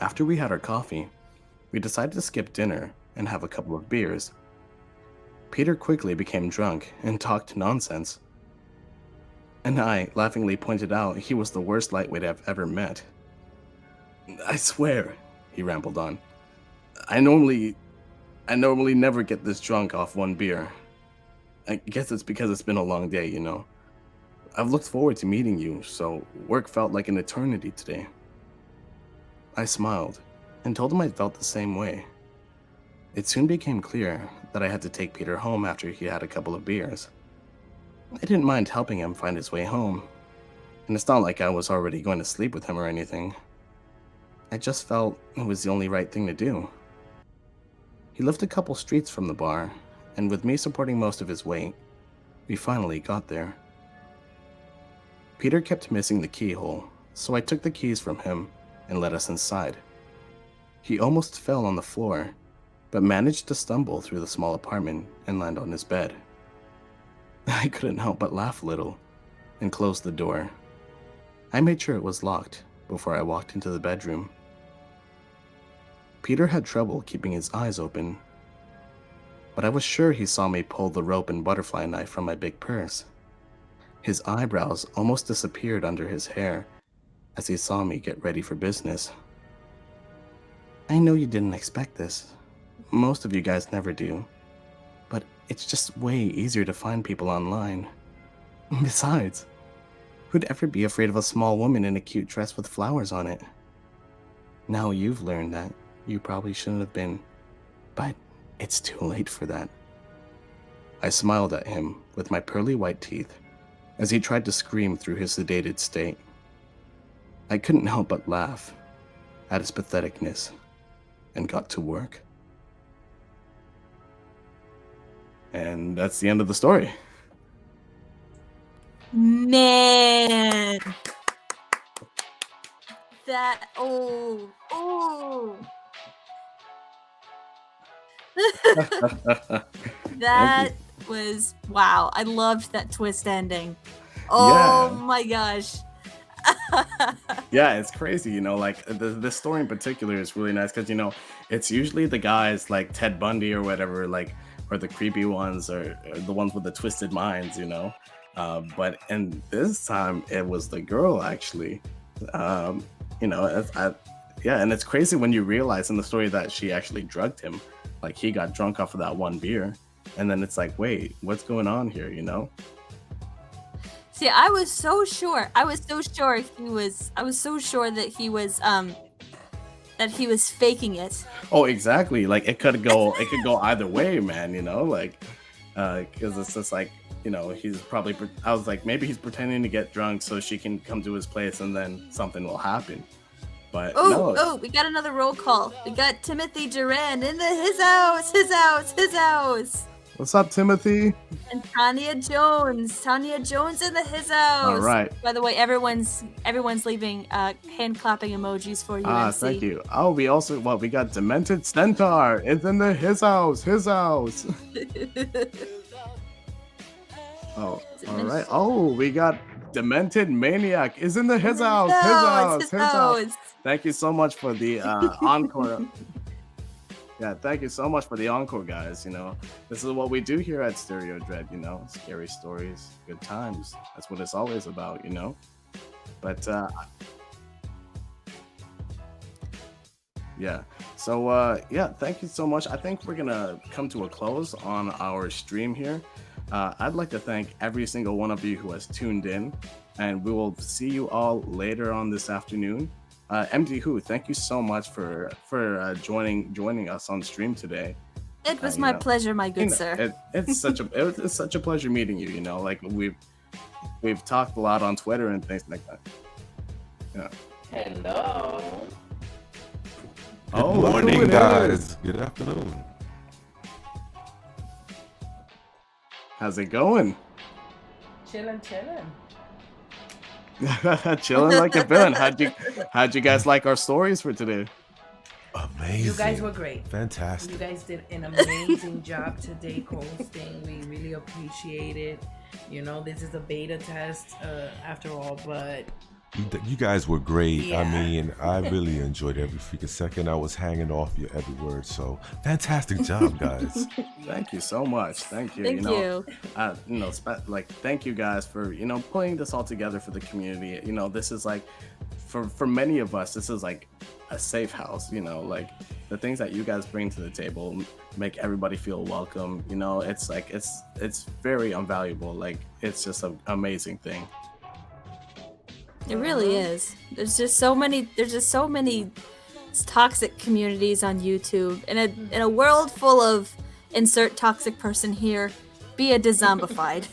After we had our coffee, we decided to skip dinner and have a couple of beers. Peter quickly became drunk and talked nonsense. And I laughingly pointed out he was the worst lightweight I've ever met. I swear, he rambled on, I normally never get this drunk off one beer. I guess it's because it's been a long day, you know. I've looked forward to meeting you, so work felt like an eternity today. I smiled and told him I felt the same way. It soon became clear that I had to take Peter home after he had a couple of beers. I didn't mind helping him find his way home, and it's not like I was already going to sleep with him or anything. I just felt it was the only right thing to do. He lived a couple streets from the bar, and with me supporting most of his weight, we finally got there. Peter kept missing the keyhole, so I took the keys from him and led us inside. He almost fell on the floor, but managed to stumble through the small apartment and land on his bed. I couldn't help but laugh a little and closed the door. I made sure it was locked before I walked into the bedroom. Peter had trouble keeping his eyes open, but I was sure he saw me pull the rope and butterfly knife from my big purse. His eyebrows almost disappeared under his hair as he saw me get ready for business. I know you didn't expect this. Most of you guys never do. But it's just way easier to find people online. Besides, who'd ever be afraid of a small woman in a cute dress with flowers on it? Now you've learned that you probably shouldn't have been, but it's too late for that. I smiled at him with my pearly white teeth as he tried to scream through his sedated state. I couldn't help but laugh at his patheticness and got to work. And that's the end of the story. Man. That was, wow. I loved that twist ending. Oh Yeah. my gosh. Yeah, it's crazy, you know, like this story in particular is really nice because, you know, it's usually the guys like Ted Bundy or whatever, like, or the creepy ones or the ones with the twisted minds, you know. But in this time, it was the girl actually. You know, yeah, and it's crazy when you realize in the story that she actually drugged him. Like he got drunk off of that one beer, and then it's like, wait, what's going on here? You know? See, I was so sure. I was so sure that he was faking it. Oh, exactly. Like it could go either way, man. You know, like because it's just like, you know, he's probably. I was like, maybe he's pretending to get drunk so she can come to his place, and then something will happen. But no. We got another roll call. We got Timothy Duran in his house. What's up, Timothy? And Tanya Jones in his house. All right. By the way, everyone's leaving hand clapping emojis for you. MC. Thank you. Oh, we got Demented Centaur. It's in his house. Oh, all right. Oh, we got Demented Maniac is in his house. His house. Thank you so much for the encore. Yeah, thank you so much for the encore, guys. You know, this is what we do here at Stereo Dread. You know, scary stories, good times. That's what it's always about. You know, but yeah. So yeah, thank you so much. I think we're gonna come to a close on our stream here. I'd like to thank every single one of you who has tuned in, and we will see you all later on this afternoon. MD Who, thank you so much for joining us on stream today. It was my pleasure, my good sir. It's such a pleasure meeting you. You know, like we've talked a lot on Twitter and things like that. Yeah. Hello. Good morning, guys. Good afternoon. How's it going? Chilling. Chilling like a villain. How'd you guys like our stories for today? Amazing. You guys were great. Fantastic. You guys did an amazing job today hosting. We really appreciate it. You know, this is a beta test after all, but you guys were great. Yeah. I mean, I really enjoyed every freaking second. I was hanging off your every word. So fantastic job, guys. Thank you so much. Thank you. Thank you. Thank you guys for, you know, putting this all together for the community. You know, this is like, for many of us, this is like a safe house. You know, like the things that you guys bring to the table make everybody feel welcome. You know, it's like it's very invaluable. Like it's just an amazing thing. It really is. There's just so many toxic communities on YouTube. In a world full of insert toxic person here, be a Dezombified.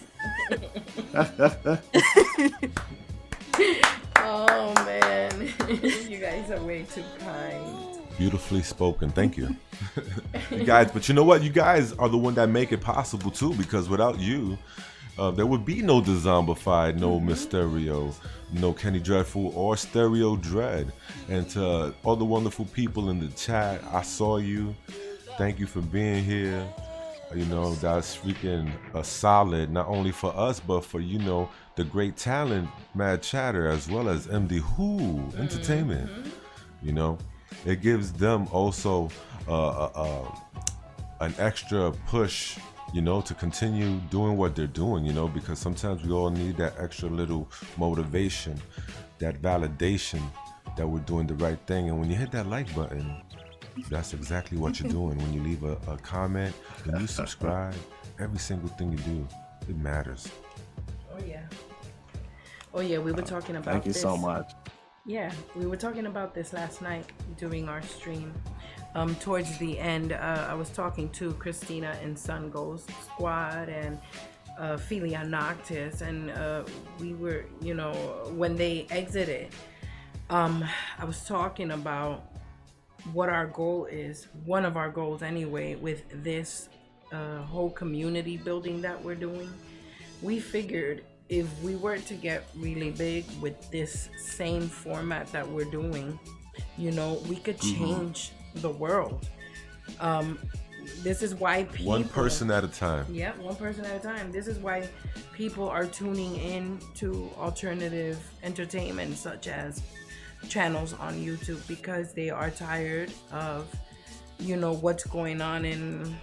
oh man, you guys are way too kind. Beautifully spoken. Thank you. You guys, but you know what? You guys are the one that make it possible too, because without you, there would be no Dezombified, no Mysterio, no Kenny Dreadful or Stereo Dread. And to all the wonderful people in the chat, I saw you. Thank you for being here. You know, that's freaking a solid, not only for us, but for, you know, the great talent, Mad Chatter, as well as MD Who Entertainment. You know, it gives them also an extra push, you know, to continue doing what they're doing, you know, because sometimes we all need that extra little motivation, that validation that we're doing the right thing. And when you hit that like button, that's exactly what you're doing. When you leave a comment, when you subscribe, every single thing you do, it matters. Oh yeah, we were talking about Thank you this. so much. Yeah, we were talking about this last night during our stream. Towards the end, I was talking to Christina and Sun Ghost Squad and Philia Noctis, and we were, you know, when they exited, I was talking about what our goal is, one of our goals anyway, with this whole community building that we're doing. We figured if we were to get really big with this same format that we're doing, you know, we could change the world. This is why people, one person at a time. Yeah, one person at a time. This is why people are tuning in to alternative entertainment such as channels on YouTube, because they are tired of, you know, what's going on in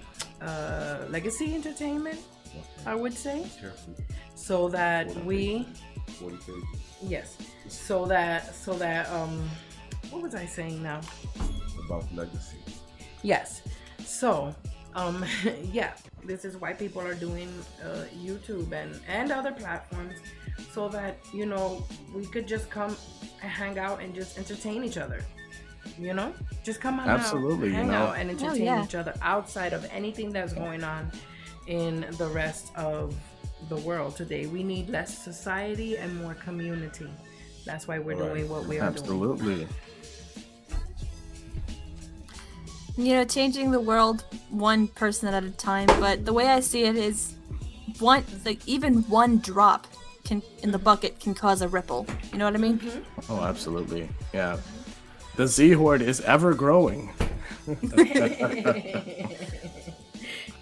legacy entertainment, I would say, Careful. so that 40 we, 40 pages. yes, so that what was I saying now? About legacy. Yes. So, yeah, this is why people are doing YouTube and other platforms, so that, you know, we could just come and hang out and just entertain each other. You know, just come on Absolutely, out, hang you know. out and entertain yeah. each other outside of anything that's going on in the rest of the world today. We need less society and more community. That's why we're doing what we are doing. Absolutely. You know, changing the world one person at a time, but the way I see it is even one drop in the bucket can cause a ripple. You know what I mean? Oh, absolutely. Yeah. The Z Horde is ever growing.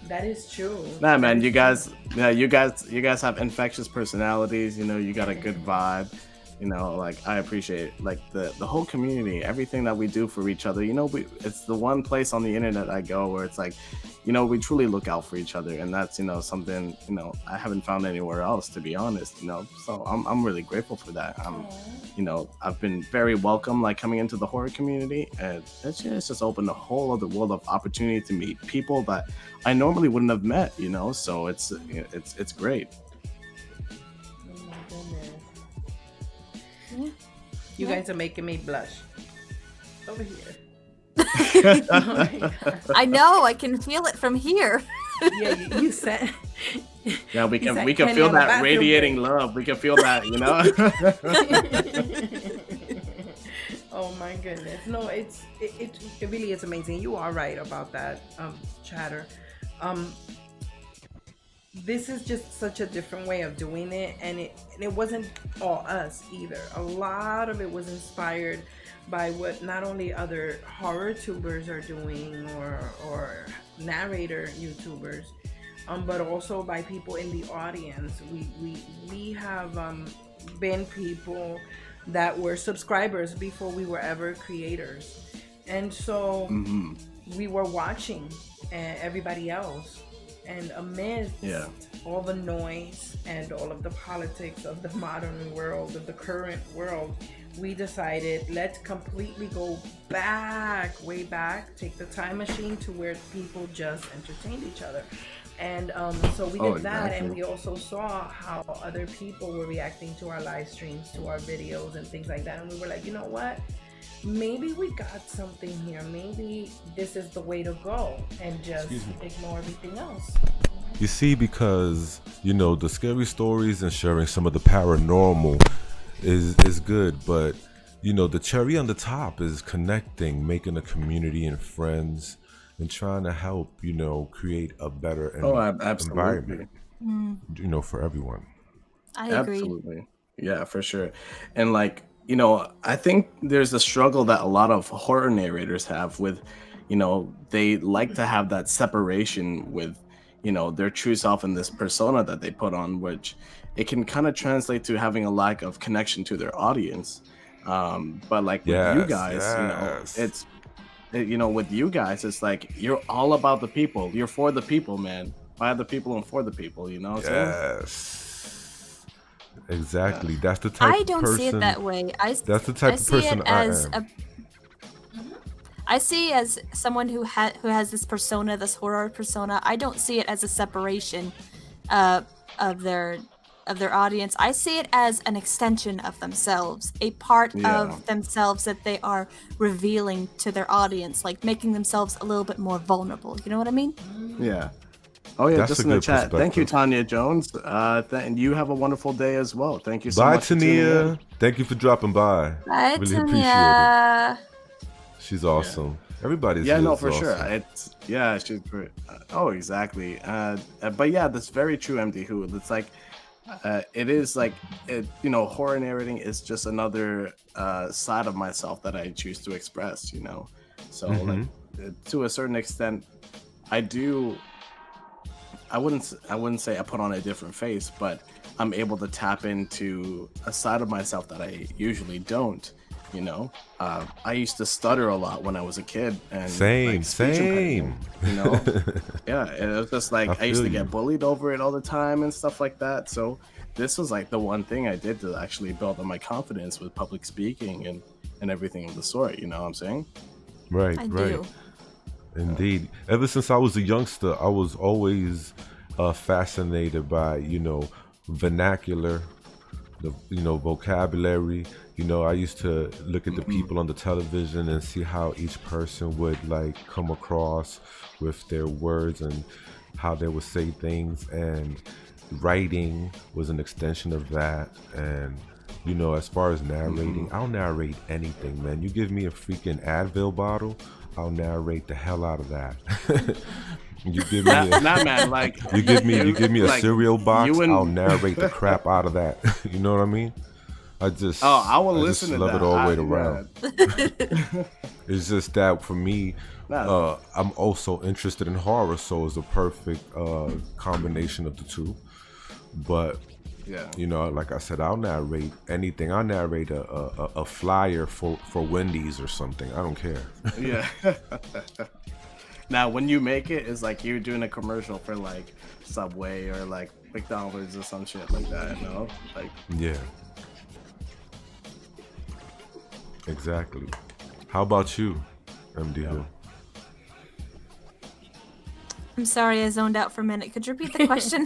That is true. Nah, man, you guys have infectious personalities. You know, you got a good vibe. You know, like, I appreciate it. Like the whole community, everything that we do for each other. You know, it's the one place on the internet I go where it's like, you know, we truly look out for each other, and that's, you know, something, you know, I haven't found anywhere else, to be honest. You know, so I'm really grateful for that. You know, I've been very welcome, like, coming into the horror community, and it's just opened a whole other world of opportunity to meet people that I normally wouldn't have met. You know, so it's great. Oh my goodness. You guys are making me blush. Over here. I know, I can feel it from here. Yeah, you said. Yeah, we can Kenny feel on the that bathroom radiating break. love. We can feel that, you know. Oh my goodness. No, it really is amazing. You are right about that, Chatter. This is just such a different way of doing it, and it wasn't all us either. A lot of it was inspired by what not only other horror tubers are doing or narrator YouTubers, but also by people in the audience. We have been people that were subscribers before we were ever creators, and so we were watching everybody else. And amidst all the noise and all of the politics of the modern world, of the current world, we decided, let's completely go back, way back, take the time machine to where people just entertained each other. And so we did that, and we also saw how other people were reacting to our live streams, to our videos and things like that. And we were like, you know what? Maybe we got something here. Maybe this is the way to go, and just ignore everything else. You see, because, you know, the scary stories and sharing some of the paranormal is good, but, you know, the cherry on the top is connecting, making a community and friends, and trying to help, you know, create a better environment, you know, for everyone. I agree. Absolutely. Yeah, for sure. And, like, you know, I think there's a struggle that a lot of horror narrators have with, you know, they like to have that separation with, you know, their true self and this persona that they put on, which it can kind of translate to having a lack of connection to their audience. But like with you guys, you know, it's, you know, with you guys, it's like, you're all about the people. You're for the people, man. By the people and for the people, you know? Yes. Exactly. That's the type I of don't person, see it that way. that's the type of person I am. I see it as someone who has this persona, this horror persona. I don't see it as a separation of their audience. I see it as an extension of themselves, a part of themselves that they are revealing to their audience, like making themselves a little bit more vulnerable. You know what I mean? Yeah. Oh yeah, That's just a in the good chat. Thank you, perspective. Tanya Jones. And you have a wonderful day as well. Thank you so Bye, much. For tuning in. Tania. Thank you for dropping by. Bye, Really appreciate it. Tanya. She's awesome. Everybody's Yeah, no, is for awesome. sure. It's she's great. Oh, exactly. But yeah, that's very true, MD Who. It's like, it is like, you know, horror narrating is just another side of myself that I choose to express. You know, so like to a certain extent, I wouldn't say I put on a different face, but I'm able to tap into a side of myself that I usually don't. You know, I used to stutter a lot when I was a kid, and Same, like, speech same. impediment, you know. Yeah, and it was just like I used to feel you. get bullied over it all the time and stuff like that. So this was like the one thing I did to actually build up my confidence with public speaking and everything of the sort. You know what I'm saying? Right, I right. do. Indeed. Ever since I was a youngster, I was always fascinated by, vernacular, vocabulary. I used to look at the people on the television and see how each person would like come across with their words and how they would say things. And writing was an extension of that. And as far as narrating, I'll narrate anything, man. You give me a freaking Advil bottle, I'll narrate the hell out of that. You give me a, Nah, man, like you give me a like, cereal box, you and- I'll narrate the crap out of that. You know what I mean? I just I will I listen just to love that. it all the way Yeah. around. It's just that for me, Nah. I'm also interested in horror, so it's a perfect combination of the two. But Yeah. like I said, I'll narrate anything. I'll narrate a flyer for Wendy's or something. I don't care. Yeah. Now, when you make it, it's like you're doing a commercial for like Subway or like McDonald's or some shit like that, you know? Like, Yeah. Exactly. How about you, MD Hill? I'm sorry, I zoned out for a minute. Could you repeat the question?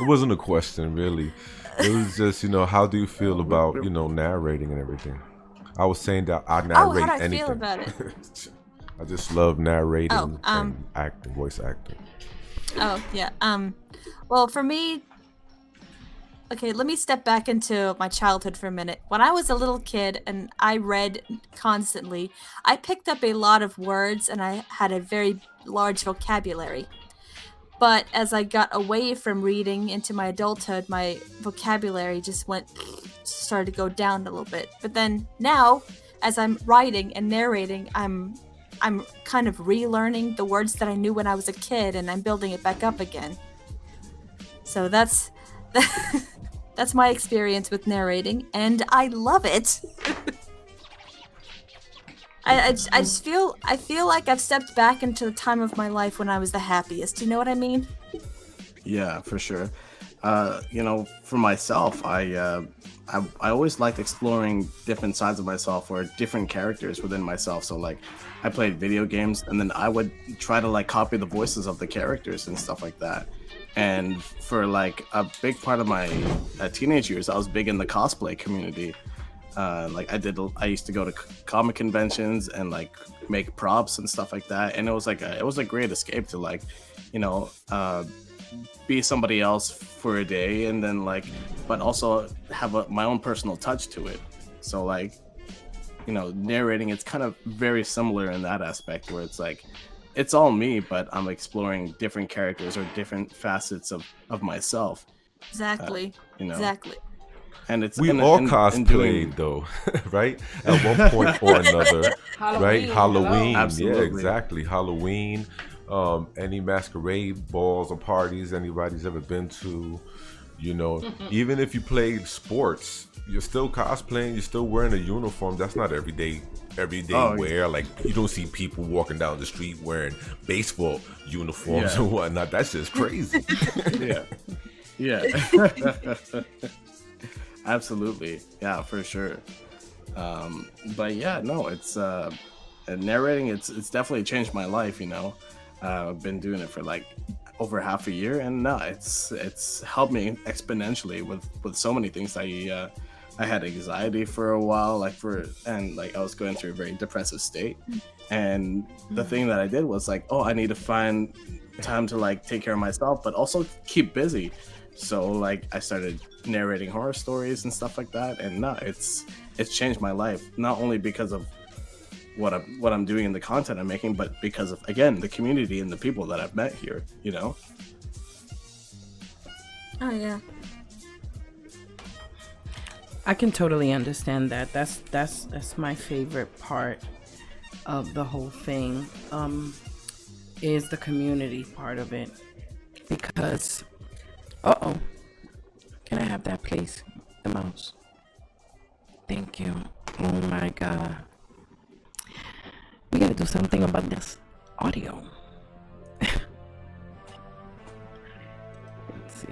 It wasn't a question, really. It was just, how do you feel about, narrating and everything? I was saying that I narrate how do I anything. feel about it? I just love narrating Oh, and acting, voice acting. Oh, yeah. Well, for me, okay, let me step back into my childhood for a minute. When I was a little kid and I read constantly, I picked up a lot of words and I had a very large vocabulary. But as I got away from reading into my adulthood, my vocabulary just started to go down a little bit. But then now, as I'm writing and narrating, I'm kind of relearning the words that I knew when I was a kid, and I'm building it back up again. So that's my experience with narrating, and I love it. I just feel like I've stepped back into the time of my life when I was the happiest. You know what I mean? yeah, for sure. For myself, I always liked exploring different sides of myself or different characters within myself. So like, I played video games, and then I would try to like copy the voices of the characters and stuff like that. And for like a big part of my teenage years, I was big in the cosplay community. I used to go to comic conventions and like make props and stuff like that. And it was a great escape to like, be somebody else for a day, and then like, but also have my own personal touch to it. So like, narrating, it's kind of very similar in that aspect, where it's like, it's all me, but I'm exploring different characters or different facets of myself. Exactly. Exactly. And it's We and- all and- cosplayed and doing- though, right? At one point or another, right? Halloween, yeah, Absolutely. exactly. Halloween. Any masquerade balls or parties anybody's ever been to, even if you played sports, you're still cosplaying, you're still wearing a uniform. That's not everyday Oh, wear. Like, you don't see people walking down the street wearing baseball uniforms Yeah. and whatnot. That's just crazy. Yeah. Absolutely. Yeah, for sure. But yeah, no, it's narrating, it's definitely changed my life, I've been doing it for like over half a year, and no, it's helped me exponentially with so many things. I had anxiety for a while, and I was going through a very depressive state. And the thing that I did was like, oh, I need to find time to like take care of myself, but also keep busy. So like, I started narrating horror stories and stuff like that, and no, it's changed my life, not only because of what I'm doing in the content I'm making, but because of, again, the community and the people that I've met here. Oh yeah. I can totally understand that. That's my favorite part of the whole thing, is the community part of it. Because, can I have that, please? The mouse. Thank you. Oh my god. We gotta do something about this audio. Let's see.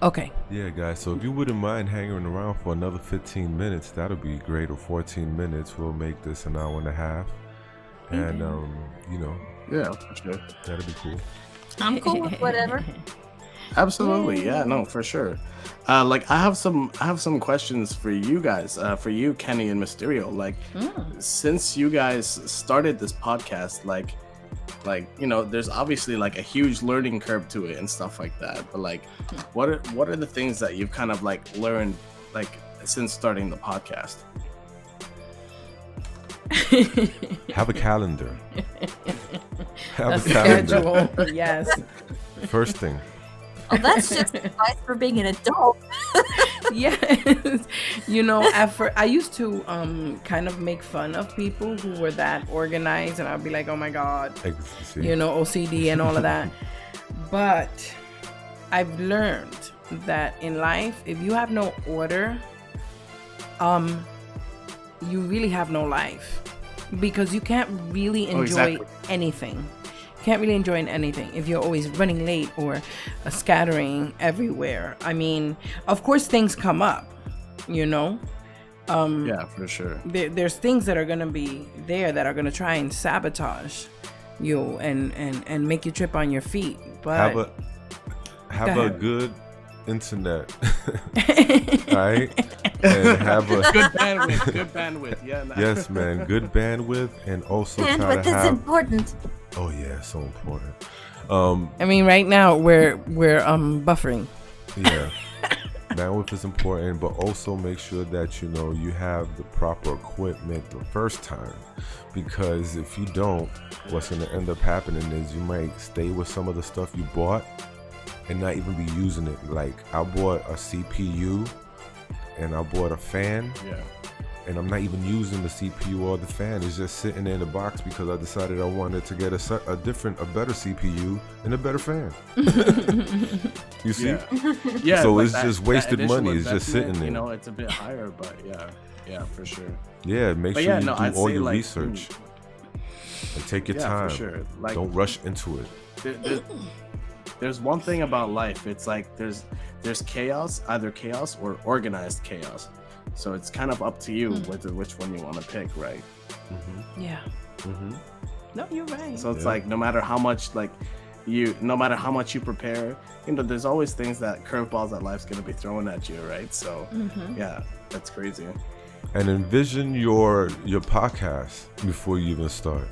Okay. Yeah, guys, so if you wouldn't mind hanging around for another 15 minutes, that'll be great, or 14 minutes. We'll make this an hour and a half. And, you know, Yeah, for sure. that'll be cool. I'm cool with whatever. Absolutely, yeah, no, for sure. Like I have some questions for you guys, for you, Kenny and Mysterio. Like, since you guys started this podcast, like you know, there's obviously like a huge learning curve to it and stuff like that. But like, what are the things that you've kind of like learned like since starting the podcast? Have a calendar. Have A a calendar. schedule. Yes. First thing. Oh, that's just advice for being an adult. Yes. You know, I used to kind of make fun of people who were that organized, and I'd be like, oh my God, See? you know, OCD and all of that. But I've learned that in life, if you have no order, you really have no life, because you can't really enjoy anything. Can't really enjoy anything if you're always running late or scattering everywhere. I mean, of course things come up, you know. Yeah, for sure. There's things that are gonna be there that are gonna try and sabotage you and make you trip on your feet. But have a good internet, right? And have a Good bandwidth. Yeah. No. yes, man, good bandwidth, and also try Bandwidth to is have. important. Oh yeah, so important. I mean, right now we're buffering. Yeah, bandwidth is important, but also make sure that you know you have the proper equipment the first time, because if you don't, what's going to end up happening is you might stay with some of the stuff you bought and not even be using it. Like I bought a CPU and I bought a fan. Yeah. And I'm not even using the CPU or the fan. It's just sitting there in the box because I decided I wanted to get a better CPU and a better fan. You see? Yeah. So like it's just wasted initial money. It's just investment, sitting there. You know, it's a bit higher, but yeah, for sure. Yeah, make But sure yeah, you no, do I'd all say, your like, research and take your Yeah, time. for sure. Like, Don't rush into it. there's one thing about life. It's like there's chaos, either chaos or organized chaos. So it's kind of up to you whether which one you want to pick, right? Yeah. No, you're right. So it's like no matter how much you prepare, you know, there's always things that curveballs that life's gonna be throwing at you, right? So yeah, that's crazy. And envision your podcast before you even start.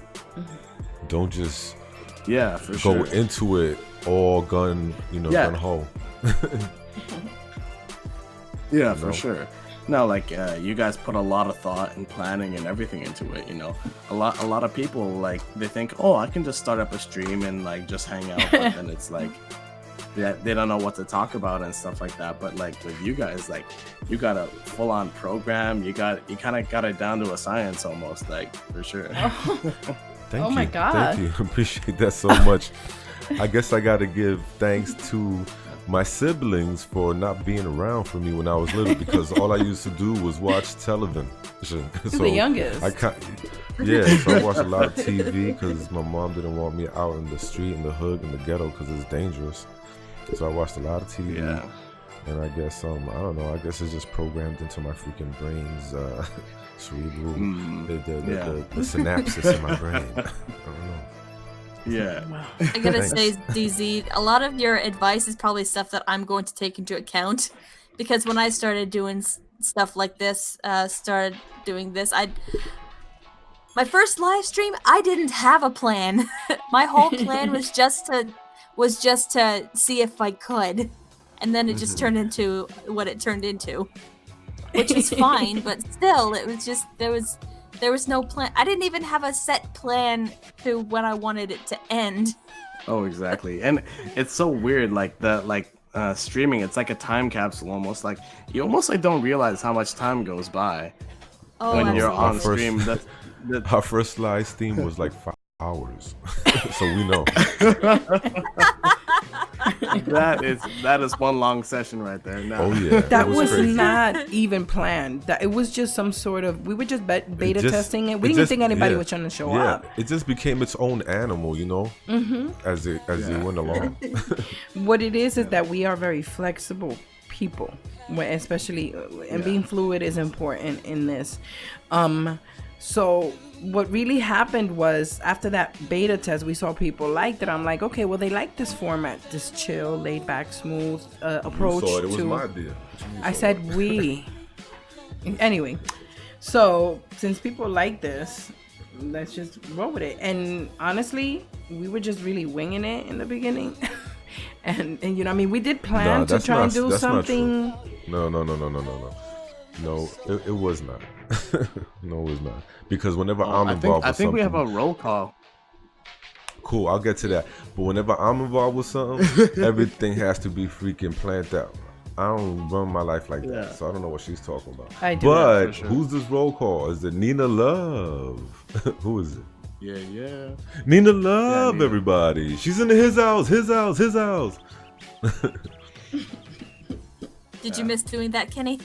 Don't just For go sure. into it all gun ho. Yeah, for sure. No, like you guys put a lot of thought and planning and everything into it. You know, a lot of people like they think, oh, I can just start up a stream and like just hang out, but then it's like, yeah, they don't know what to talk about and stuff like that. But like with you guys, like you got a full on program. You kind of got it down to a science almost, like for sure. Thank you. my God. Thank you. Appreciate that so much. I guess I got to give thanks to my siblings for not being around for me when I was little, because all I used to do was watch television. So the youngest. so I watched a lot of TV because my mom didn't want me out in the street, in the hood, in the ghetto, because it's dangerous. So I watched a lot of TV. Yeah. And I guess I don't know. I guess it's just programmed into my freaking brain's cerebral, the synapses in my brain. I don't know. Yeah. I gotta say, DZ, a lot of your advice is probably stuff that I'm going to take into account, because when I started doing stuff like this, my first live stream, I didn't have a plan. My whole plan was just to see if I could, and then it just turned into what it turned into, which was fine, but still, it was just there was no plan. I didn't even have a set plan to when I wanted it to end. Oh, exactly. And it's so weird, like streaming, it's like a time capsule almost. Like you almost like don't realize how much time goes by when you're on stream. Our first live stream was like 5 hours. So we know. that is one long session right there. No. Oh yeah, That it was crazy. not even planned. That it was just some sort of. We were just beta testing it. We didn't think anybody was trying to show up. It just became its own animal, you know, as it went along. What it is that we are very flexible people, especially and being fluid is important in this. So what really happened was after that beta test, we saw people liked it. I'm like, okay, well they like this format, this chill, laid back, smooth approach. You saw it. It was to. my idea. I said we. Anyway, so since people like this, let's just roll with it. And honestly, we were just really winging it in the beginning. and you know, I mean, we did plan to try and do something. No. No, it was not. No, it was not. Because whenever I'm involved with something... I think we have a roll call. Cool, I'll get to that. But whenever I'm involved with something, everything has to be freaking planned out. I don't run my life like that, so I don't know what she's talking about. I do. But who's this roll call? Is it Nina Love? Who is it? Yeah. Nina Love, everybody. She's in his house. Did you miss doing that, Kenny?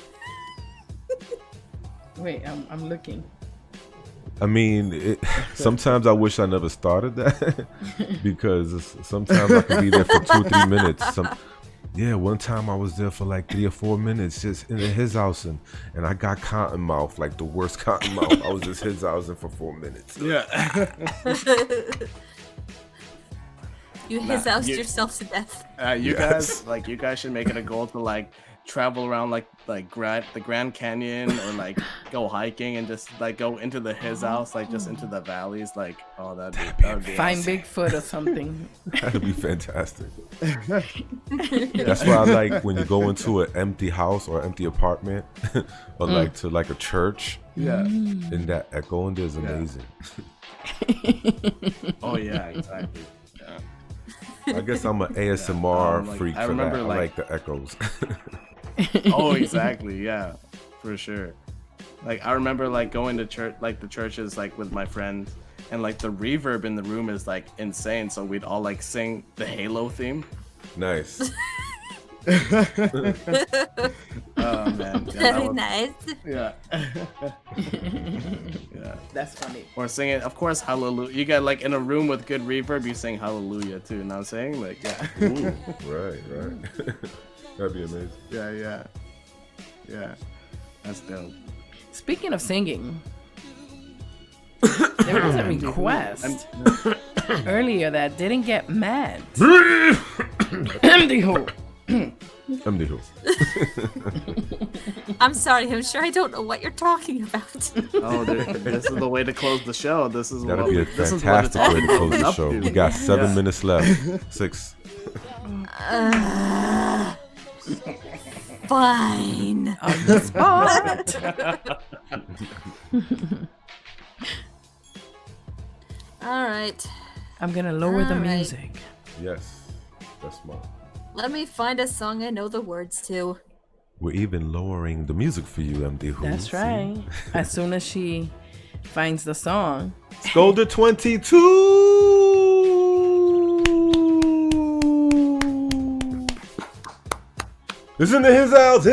Wait, I'm looking. I mean, sometimes I wish I never started that because sometimes I can be there for 2-3 minutes. One time I was there for like 3 or 4 minutes just in his house and I got cotton mouth, like the worst cotton mouth. I was just his house for 4 minutes. Yeah. You his-housed yourself to death. You guys should make it a goal to like travel around like the Grand Canyon or like go hiking and just like go into his house, like just into the valleys. Like, oh, that'd be find awesome. Bigfoot or something. That'd be fantastic. That's why I like when you go into an empty house or empty apartment or like to like a church. Yeah. And that echo in there is amazing. Oh yeah, exactly. I guess I'm an ASMR freak I for remember, that. I like the echoes. Oh, exactly. Yeah, for sure. Like I remember like going to church, like the churches, like with my friends, and like the reverb in the room is like insane. So we'd all like sing the Halo theme. Nice. Oh man, Very nice. Yeah. Yeah. That's funny. Or singing, of course, Hallelujah. You got like in a room with good reverb, you sing Hallelujah too. You know what I'm saying? Like, yeah. Ooh, right. That'd be amazing. Yeah. That's dope. Speaking of singing, there was a request earlier that didn't get met. Empty hole. Empty hole. I'm sorry, I'm sure I don't know what you're talking about. Oh, this is the way to close the show. This is That'd what, be a this is fantastic what way to close the up show. to. We got 7 minutes left. 6. Fine. On the spot. All right. I'm gonna lower the All right. music. Yes, that's smart. Let me find a song I know the words to. We're even lowering the music for you, MD Who. That's right. As soon as she finds the song. Scolder 22. It's in his house.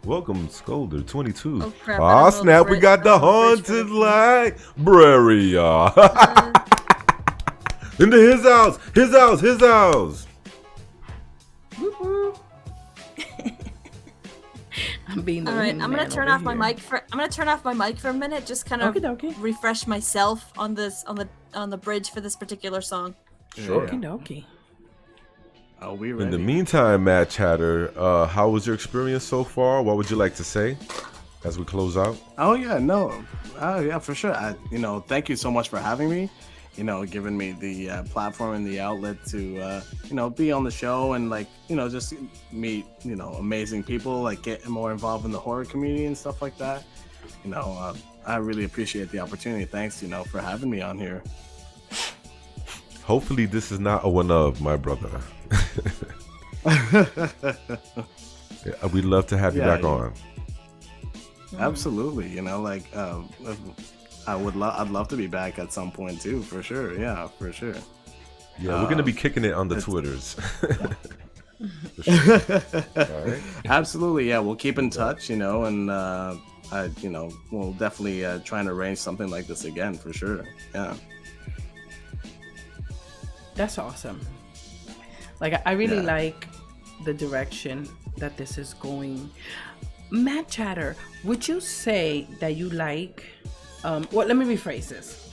Welcome, Scolder 22. Oh, crap, I Ah, don't know snap, the we got the bridge for haunted the- library. Into his house. I'm being the All right, I'm gonna wingman turn over off my here. mic for. I'm gonna turn off my mic for a minute, just kind of Okey-dokey. refresh myself on the bridge for this particular song. Sure. Okie dokie. Are we In ready? the meantime, Matt Chatter, how was your experience so far? What would you like to say as we close out? Oh yeah, no, yeah, for sure. Thank you so much for having me. Giving me the platform and the outlet to, be on the show and just meet, amazing people, like get more involved in the horror community and stuff like that. I really appreciate the opportunity. Thanks, for having me on here. Hopefully this is not a one of, my brother. Yeah, we'd love to have you back on. Absolutely. I'd love to be back at some point too, for sure. Yeah, for sure. Yeah, we're gonna be kicking it on the Twitters. For sure. All right. Absolutely, yeah. We'll keep in touch, and we'll definitely try and arrange something like this again for sure. Yeah. That's awesome. Like, I really like the direction that this is going. Matt Chatter, would you say that you like, well, let me rephrase this.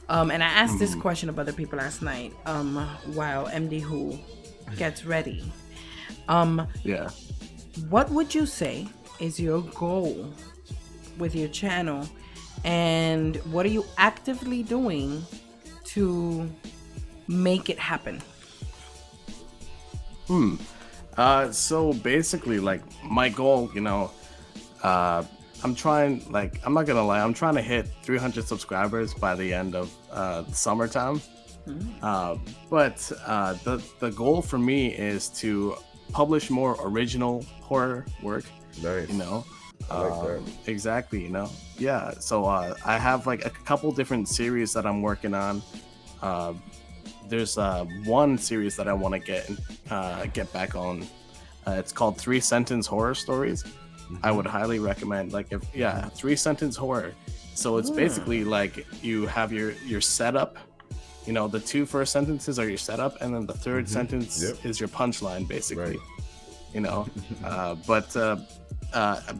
And I asked this question of other people last night while MD Who gets ready. What would you say is your goal with your channel, and what are you actively doing to make it happen? So basically, like, my goal, I'm trying, like, I'm not gonna lie, I'm trying to hit 300 subscribers by the end of the summertime. But the goal for me is to publish more original horror work. Nice. I like that. Exactly, Yeah, so I have like a couple different series that I'm working on. There's one series that I want to get back on. It's called 3-Sentence Horror Stories. I would highly recommend, like, 3-sentence horror. So it's basically like you have your setup. The 2 first sentences are your setup, and then the third sentence is your punchline, basically. Right.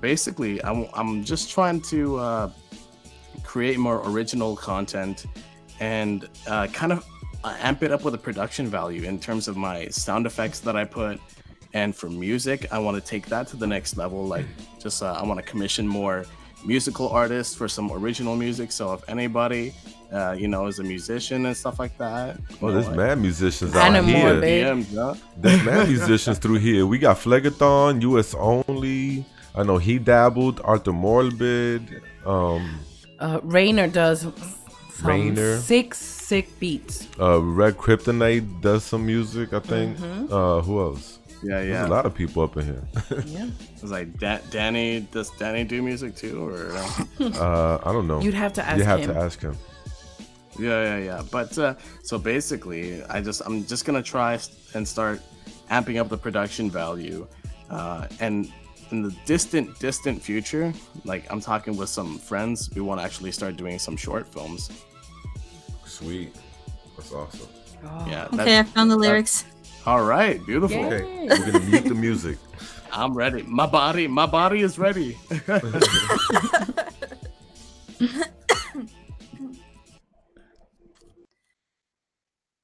Basically, I'm just trying to create more original content and kind of amp it up with the production value in terms of my sound effects that I put. And for music, I want to take that to the next level. Like, just I want to commission more musical artists for some original music. So if anybody, is a musician and stuff like that. Oh, there's mad musicians out here. There's mad musicians through here. We got Phlegathon, US Only. I know he dabbled. Arthur Morbid. Rainer does sick beats. Red Kryptonite does some music, I think. Who else? Yeah. There's a lot of people up in here. It's like Danny. Does Danny do music too, or? I don't know. You'd have to ask him. You have to ask him. Yeah. But so basically, I'm just gonna try and start amping up the production value, and in the distant future, like, I'm talking with some friends, we want to actually start doing some short films. Sweet, that's awesome. Yeah. Okay, I found the lyrics. All right, beautiful. Okay, we're gonna mute the music. I'm ready. My body is ready.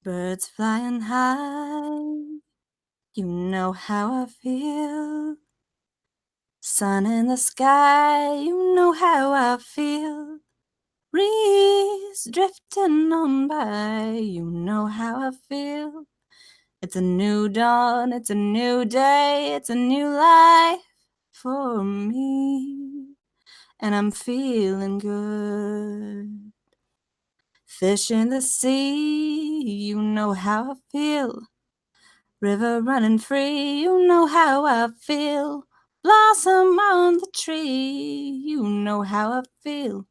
Birds flying high, you know how I feel. Sun in the sky, you know how I feel. Breeze drifting on by, you know how I feel. It's a new dawn, it's a new day, it's a new life for me, and I'm feeling good. Fish in the sea, you know how I feel. River running free, you know how I feel. Blossom on the tree, you know how I feel.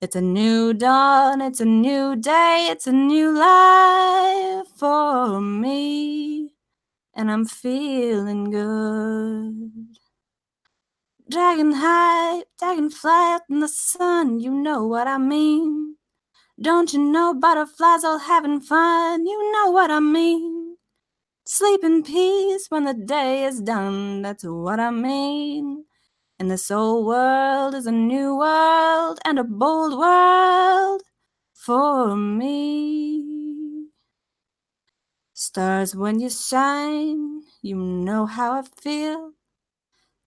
It's a new dawn, it's a new day, it's a new life for me, and I'm feeling good. Dragon high, dragonfly out in the sun, you know what I mean. Don't you know butterflies all having fun, you know what I mean. Sleep in peace when the day is done, that's what I mean. And this old world is a new world and a bold world for me. Stars when you shine, you know how I feel.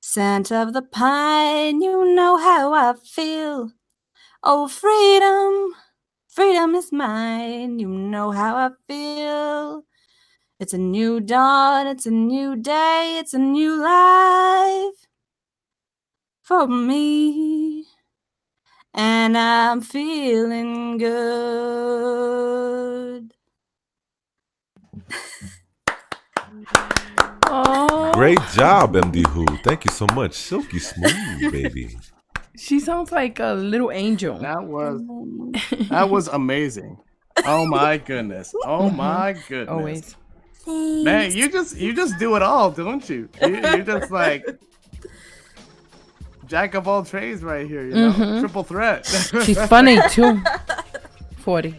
Scent of the pine, you know how I feel. Oh, freedom, freedom is mine, you know how I feel. It's a new dawn, it's a new day, it's a new life for me, and I'm feeling good. Oh, great job, MD Who. Thank you so much. Silky smooth, baby. She sounds like a little angel. That was amazing. Oh my goodness. Oh my goodness. Always. Thanks. Man, you just do it all, don't you? You just like jack of all trades right here, you know? Triple threat. She's funny too. 40.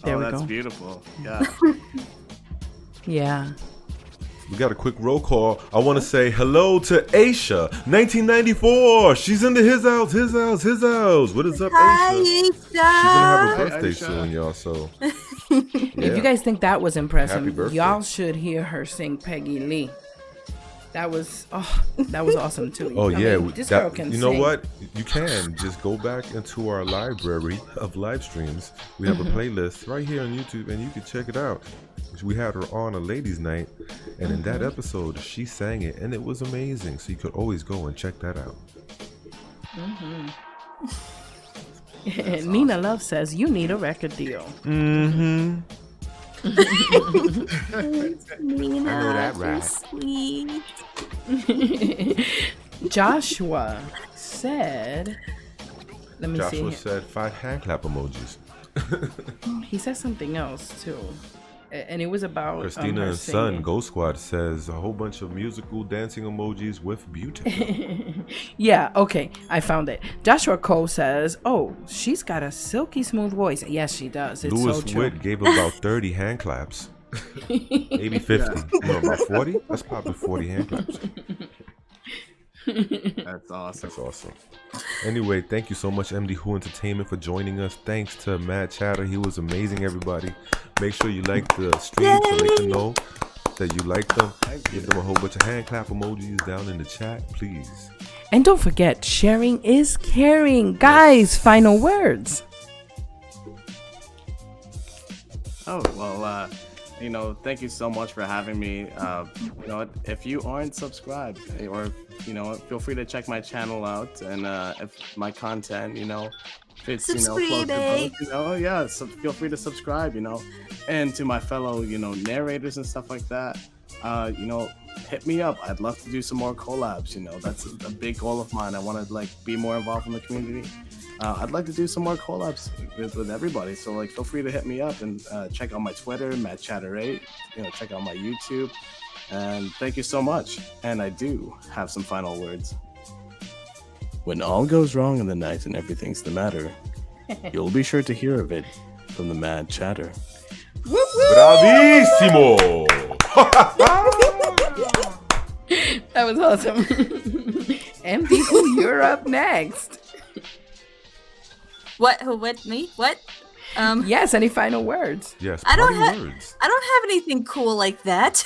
There we that's go. beautiful. Yeah. Yeah. We got a quick roll call. I want to say hello to Aisha, 1994. She's into his house. What is up, Hi, Aisha? She's Aisha. gonna have her Hi, birthday Aisha. soon, y'all. So If you guys think that was Happy impressive, birthday. y'all should hear her sing Peggy Lee. That was awesome too. Oh I yeah, mean, this girl can you know sing. what? You can just go back into our library of live streams. We have a playlist right here on YouTube, and you can check it out. We had her on a ladies' night, and in that episode, she sang it, and it was amazing. So you could always go and check that out. Nina Love says you need a record deal. Mm-hmm. Nina, I know that right. Sweet. Joshua said, let me Joshua see. said 5 hand clap emojis. He said something else too. And it was about Christina her and Son singing. Ghost Squad says a whole bunch of musical dancing emojis with beauty. Yeah, okay, I found it. Joshua Cole says, "Oh, she's got a silky smooth voice." Yes, she does. It's Louis so true. Witt gave about 30 hand claps. Maybe 50. No, about 40? That's probably 40 hand claps. That's awesome. That's awesome. Anyway, thank you so much, MD Who Entertainment, for joining us. Thanks to Matt Chatter. He was amazing, everybody. Make sure you like the stream so they can know that you like them. Give them a whole bunch of hand clap emojis down in the chat, please. And don't forget, sharing is caring. Guys, final words. Oh, well, you know, thank you so much for having me. You know, if you aren't subscribed, or, you know, feel free to check my channel out, and if my content, you know, fits, you know, close to both, you know, yeah, so feel free to subscribe, you know, and to my fellow, you know, narrators and stuff like that, you know, hit me up. I'd love to do some more collabs, you know, that's a big goal of mine. I want to, like, be more involved in the community. I'd like to do some more collabs with everybody, so like feel free to hit me up and check out my Twitter, MattChatter8, you know, check out my YouTube, and thank you so much. And I do have some final words. When all goes wrong in the night and everything's the matter, you'll be sure to hear of it from the Mad Chatter. Bravissimo! That was awesome. MD, Who, you're up next. What? Who? What? Me? What? Yes, any final words? Yes, I don't parting have. words. I don't have anything cool like that.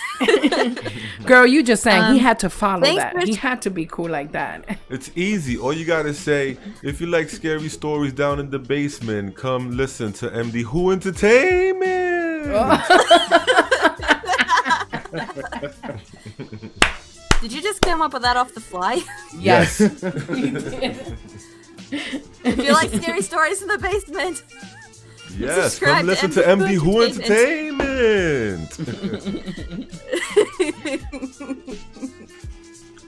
Girl, you just sang. He had to follow thanks that. for- He had to be cool like that. It's easy. All you gotta say, if you like scary stories down in the basement, come listen to MD Who Entertainment. Did you just come up with that off the fly? Yes. If you like scary stories in the basement, Yes, subscribe come to listen to MD MD Who Who Entertainment.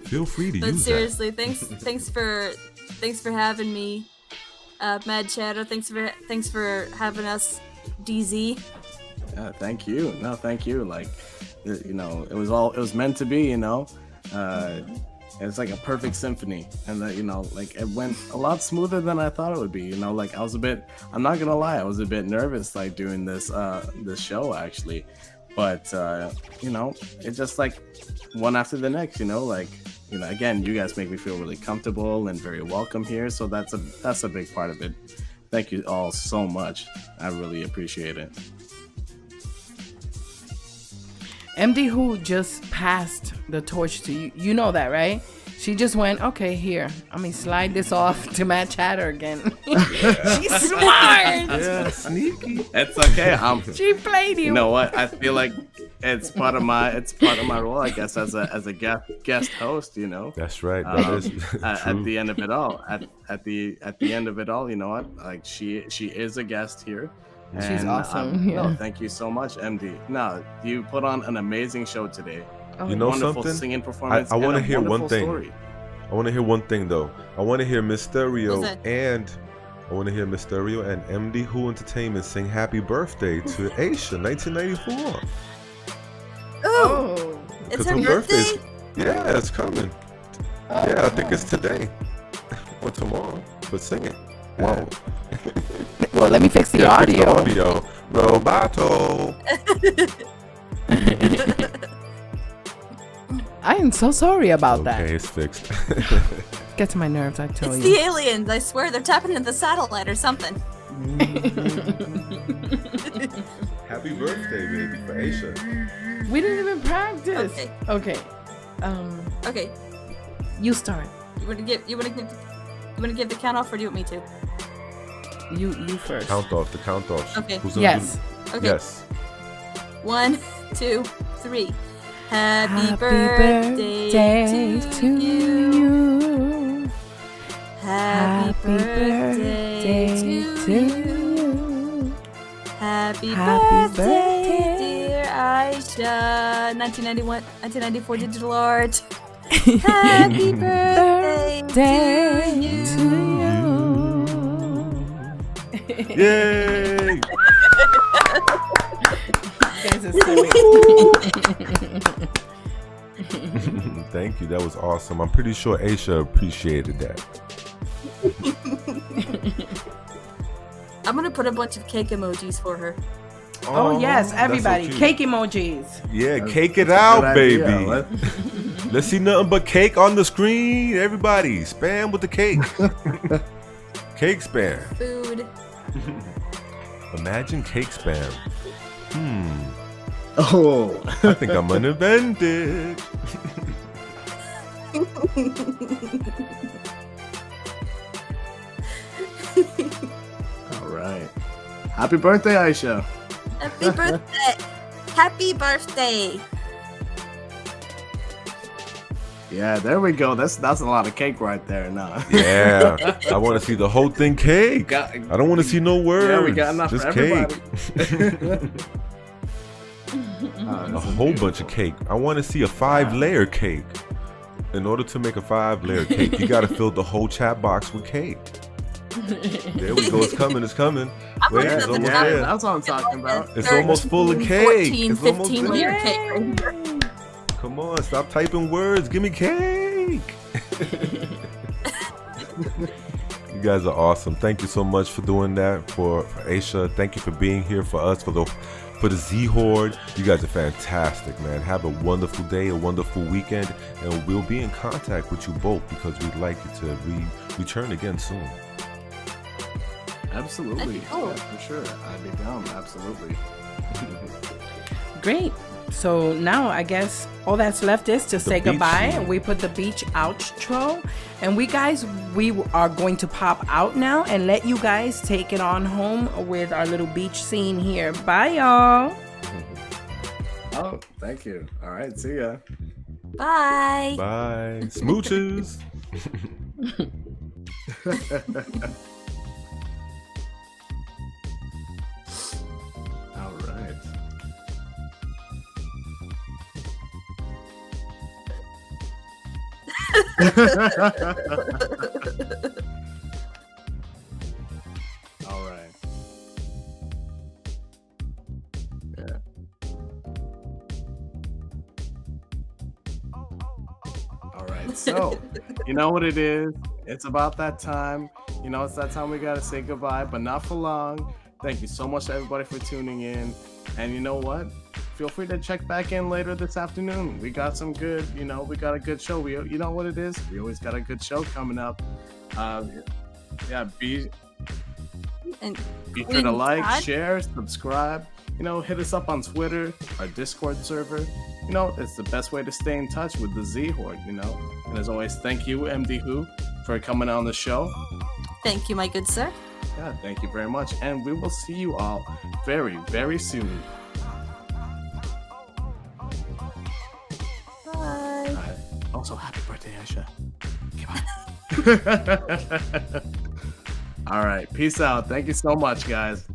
Feel free to but use seriously, thanks for having me, Mad Chatter. Thanks for having us, DZ. Yeah, thank you. No, thank you. Like, you know, it was meant to be, you know. It's like a perfect symphony, and that, you know, like it went a lot smoother than I thought it would be. You know, like I'm not gonna lie, I was a bit nervous, like doing this show actually, but you know, it just like one after the next. You know, like, you know, again, you guys make me feel really comfortable and very welcome here, so that's a big part of it. Thank you all so much. I really appreciate it. MD Who just passed the torch to you. You know that, right? She just went, okay, here. I mean, slide this off to Matt Chatter again. She's smart. Yeah, sneaky. It's okay. She played you. You know what? I feel like it's part of my role, I guess, as a guest host. You know. That's right. That is at true. the end of it all, at the end of it all, you know what? Like she is a guest here. She's And, awesome. Yeah. No, thank you so much, MD. No, you put on an amazing show today. You know Wonderful something? singing performance. I want to and a hear one wonderful thing. story. I want to hear one thing though. I want to hear Mysterio What's that? and I want to hear Mysterio and MD Who Entertainment sing Happy Birthday to Aisha, 1994. Oh, it's her birthday? Yeah, it's coming. Yeah, I think it's today or tomorrow, but sing it. Whoa. Well, let me fix the audio. Roboto. I am so sorry about that. Okay, it's fixed. Gets my nerves, I tell It's you. the aliens. I swear they're tapping into the satellite or something. Happy birthday, baby, for Aisha. We didn't even practice. Okay. Okay. Okay. You start. You wanna give the count off, or do you want me to? You first. The count off. Okay. Who's gonna Yes. do- Okay. Yes. 1, 2, 3. Happy birthday to you. Happy birthday to you. Happy birthday, dear Aisha. 1994 digital art. Happy birthday to you. Yay! You guys are silly. Thank you. That was awesome. I'm pretty sure Aisha appreciated that. I'm gonna put a bunch of cake emojis for her. Oh, yes, that's so everybody. cute. Cake emojis. Yeah, cake it That's a out, good baby. idea. Let's see nothing but cake on the screen. Everybody, spam with the cake. Cake spam. Food. Imagine cake spam. Oh. I think I'm gonna invent it. All right. Happy birthday, Aisha. Happy birthday. Happy birthday. Yeah, there we go. That's a lot of cake right there. Now. Yeah, I want to see the whole thing cake. Got- I don't want to see no words. Yeah, we got enough Just for cake. everybody. A whole bunch of cake. I want to see a 5-layer cake. In order to make a 5-layer cake, you got to fill the whole chat box with cake. There we go. It's coming. It's coming. I'm Wait, looking it's at the almost top. there. That's what I'm talking about. It's almost full of cake. 14, It's almost 15 there. layer cake right here. Come on, stop typing words. Give me cake. You guys are awesome. Thank you so much for doing that for Aisha. Thank you for being here for us for the Z Horde. You guys are fantastic, man. Have a wonderful day, a wonderful weekend, and we'll be in contact with you both because we'd like you to return again soon. Absolutely. That'd be cool. Yeah, for sure. I'd be down. Absolutely. Great. So now I guess all that's left is to say beach goodbye. scene. We put the beach outro, and we are going to pop out now and let you guys take it on home with our little beach scene here. Bye, y'all. Oh, thank you. All right. See ya. Bye. Bye. Smooches. All right. All right. Yeah. All right. So, you know what it is? It's about that time. You know, it's that time we got to say goodbye, but not for long. Thank you so much to everybody for tuning in. And you know what? Feel free to check back in later this afternoon. We got some good, we got a good show. You know what it is? We always got a good show coming up. Yeah, be sure to like, share, subscribe. Hit us up on Twitter, our Discord server. It's the best way to stay in touch with the Z Horde, And as always, thank you, MD Who, for coming on the show. Thank you, my good sir. Yeah, thank you very much. And we will see you all very, very soon. Bye. Also, happy birthday, Aisha. All right. Peace out. Thank you so much, guys.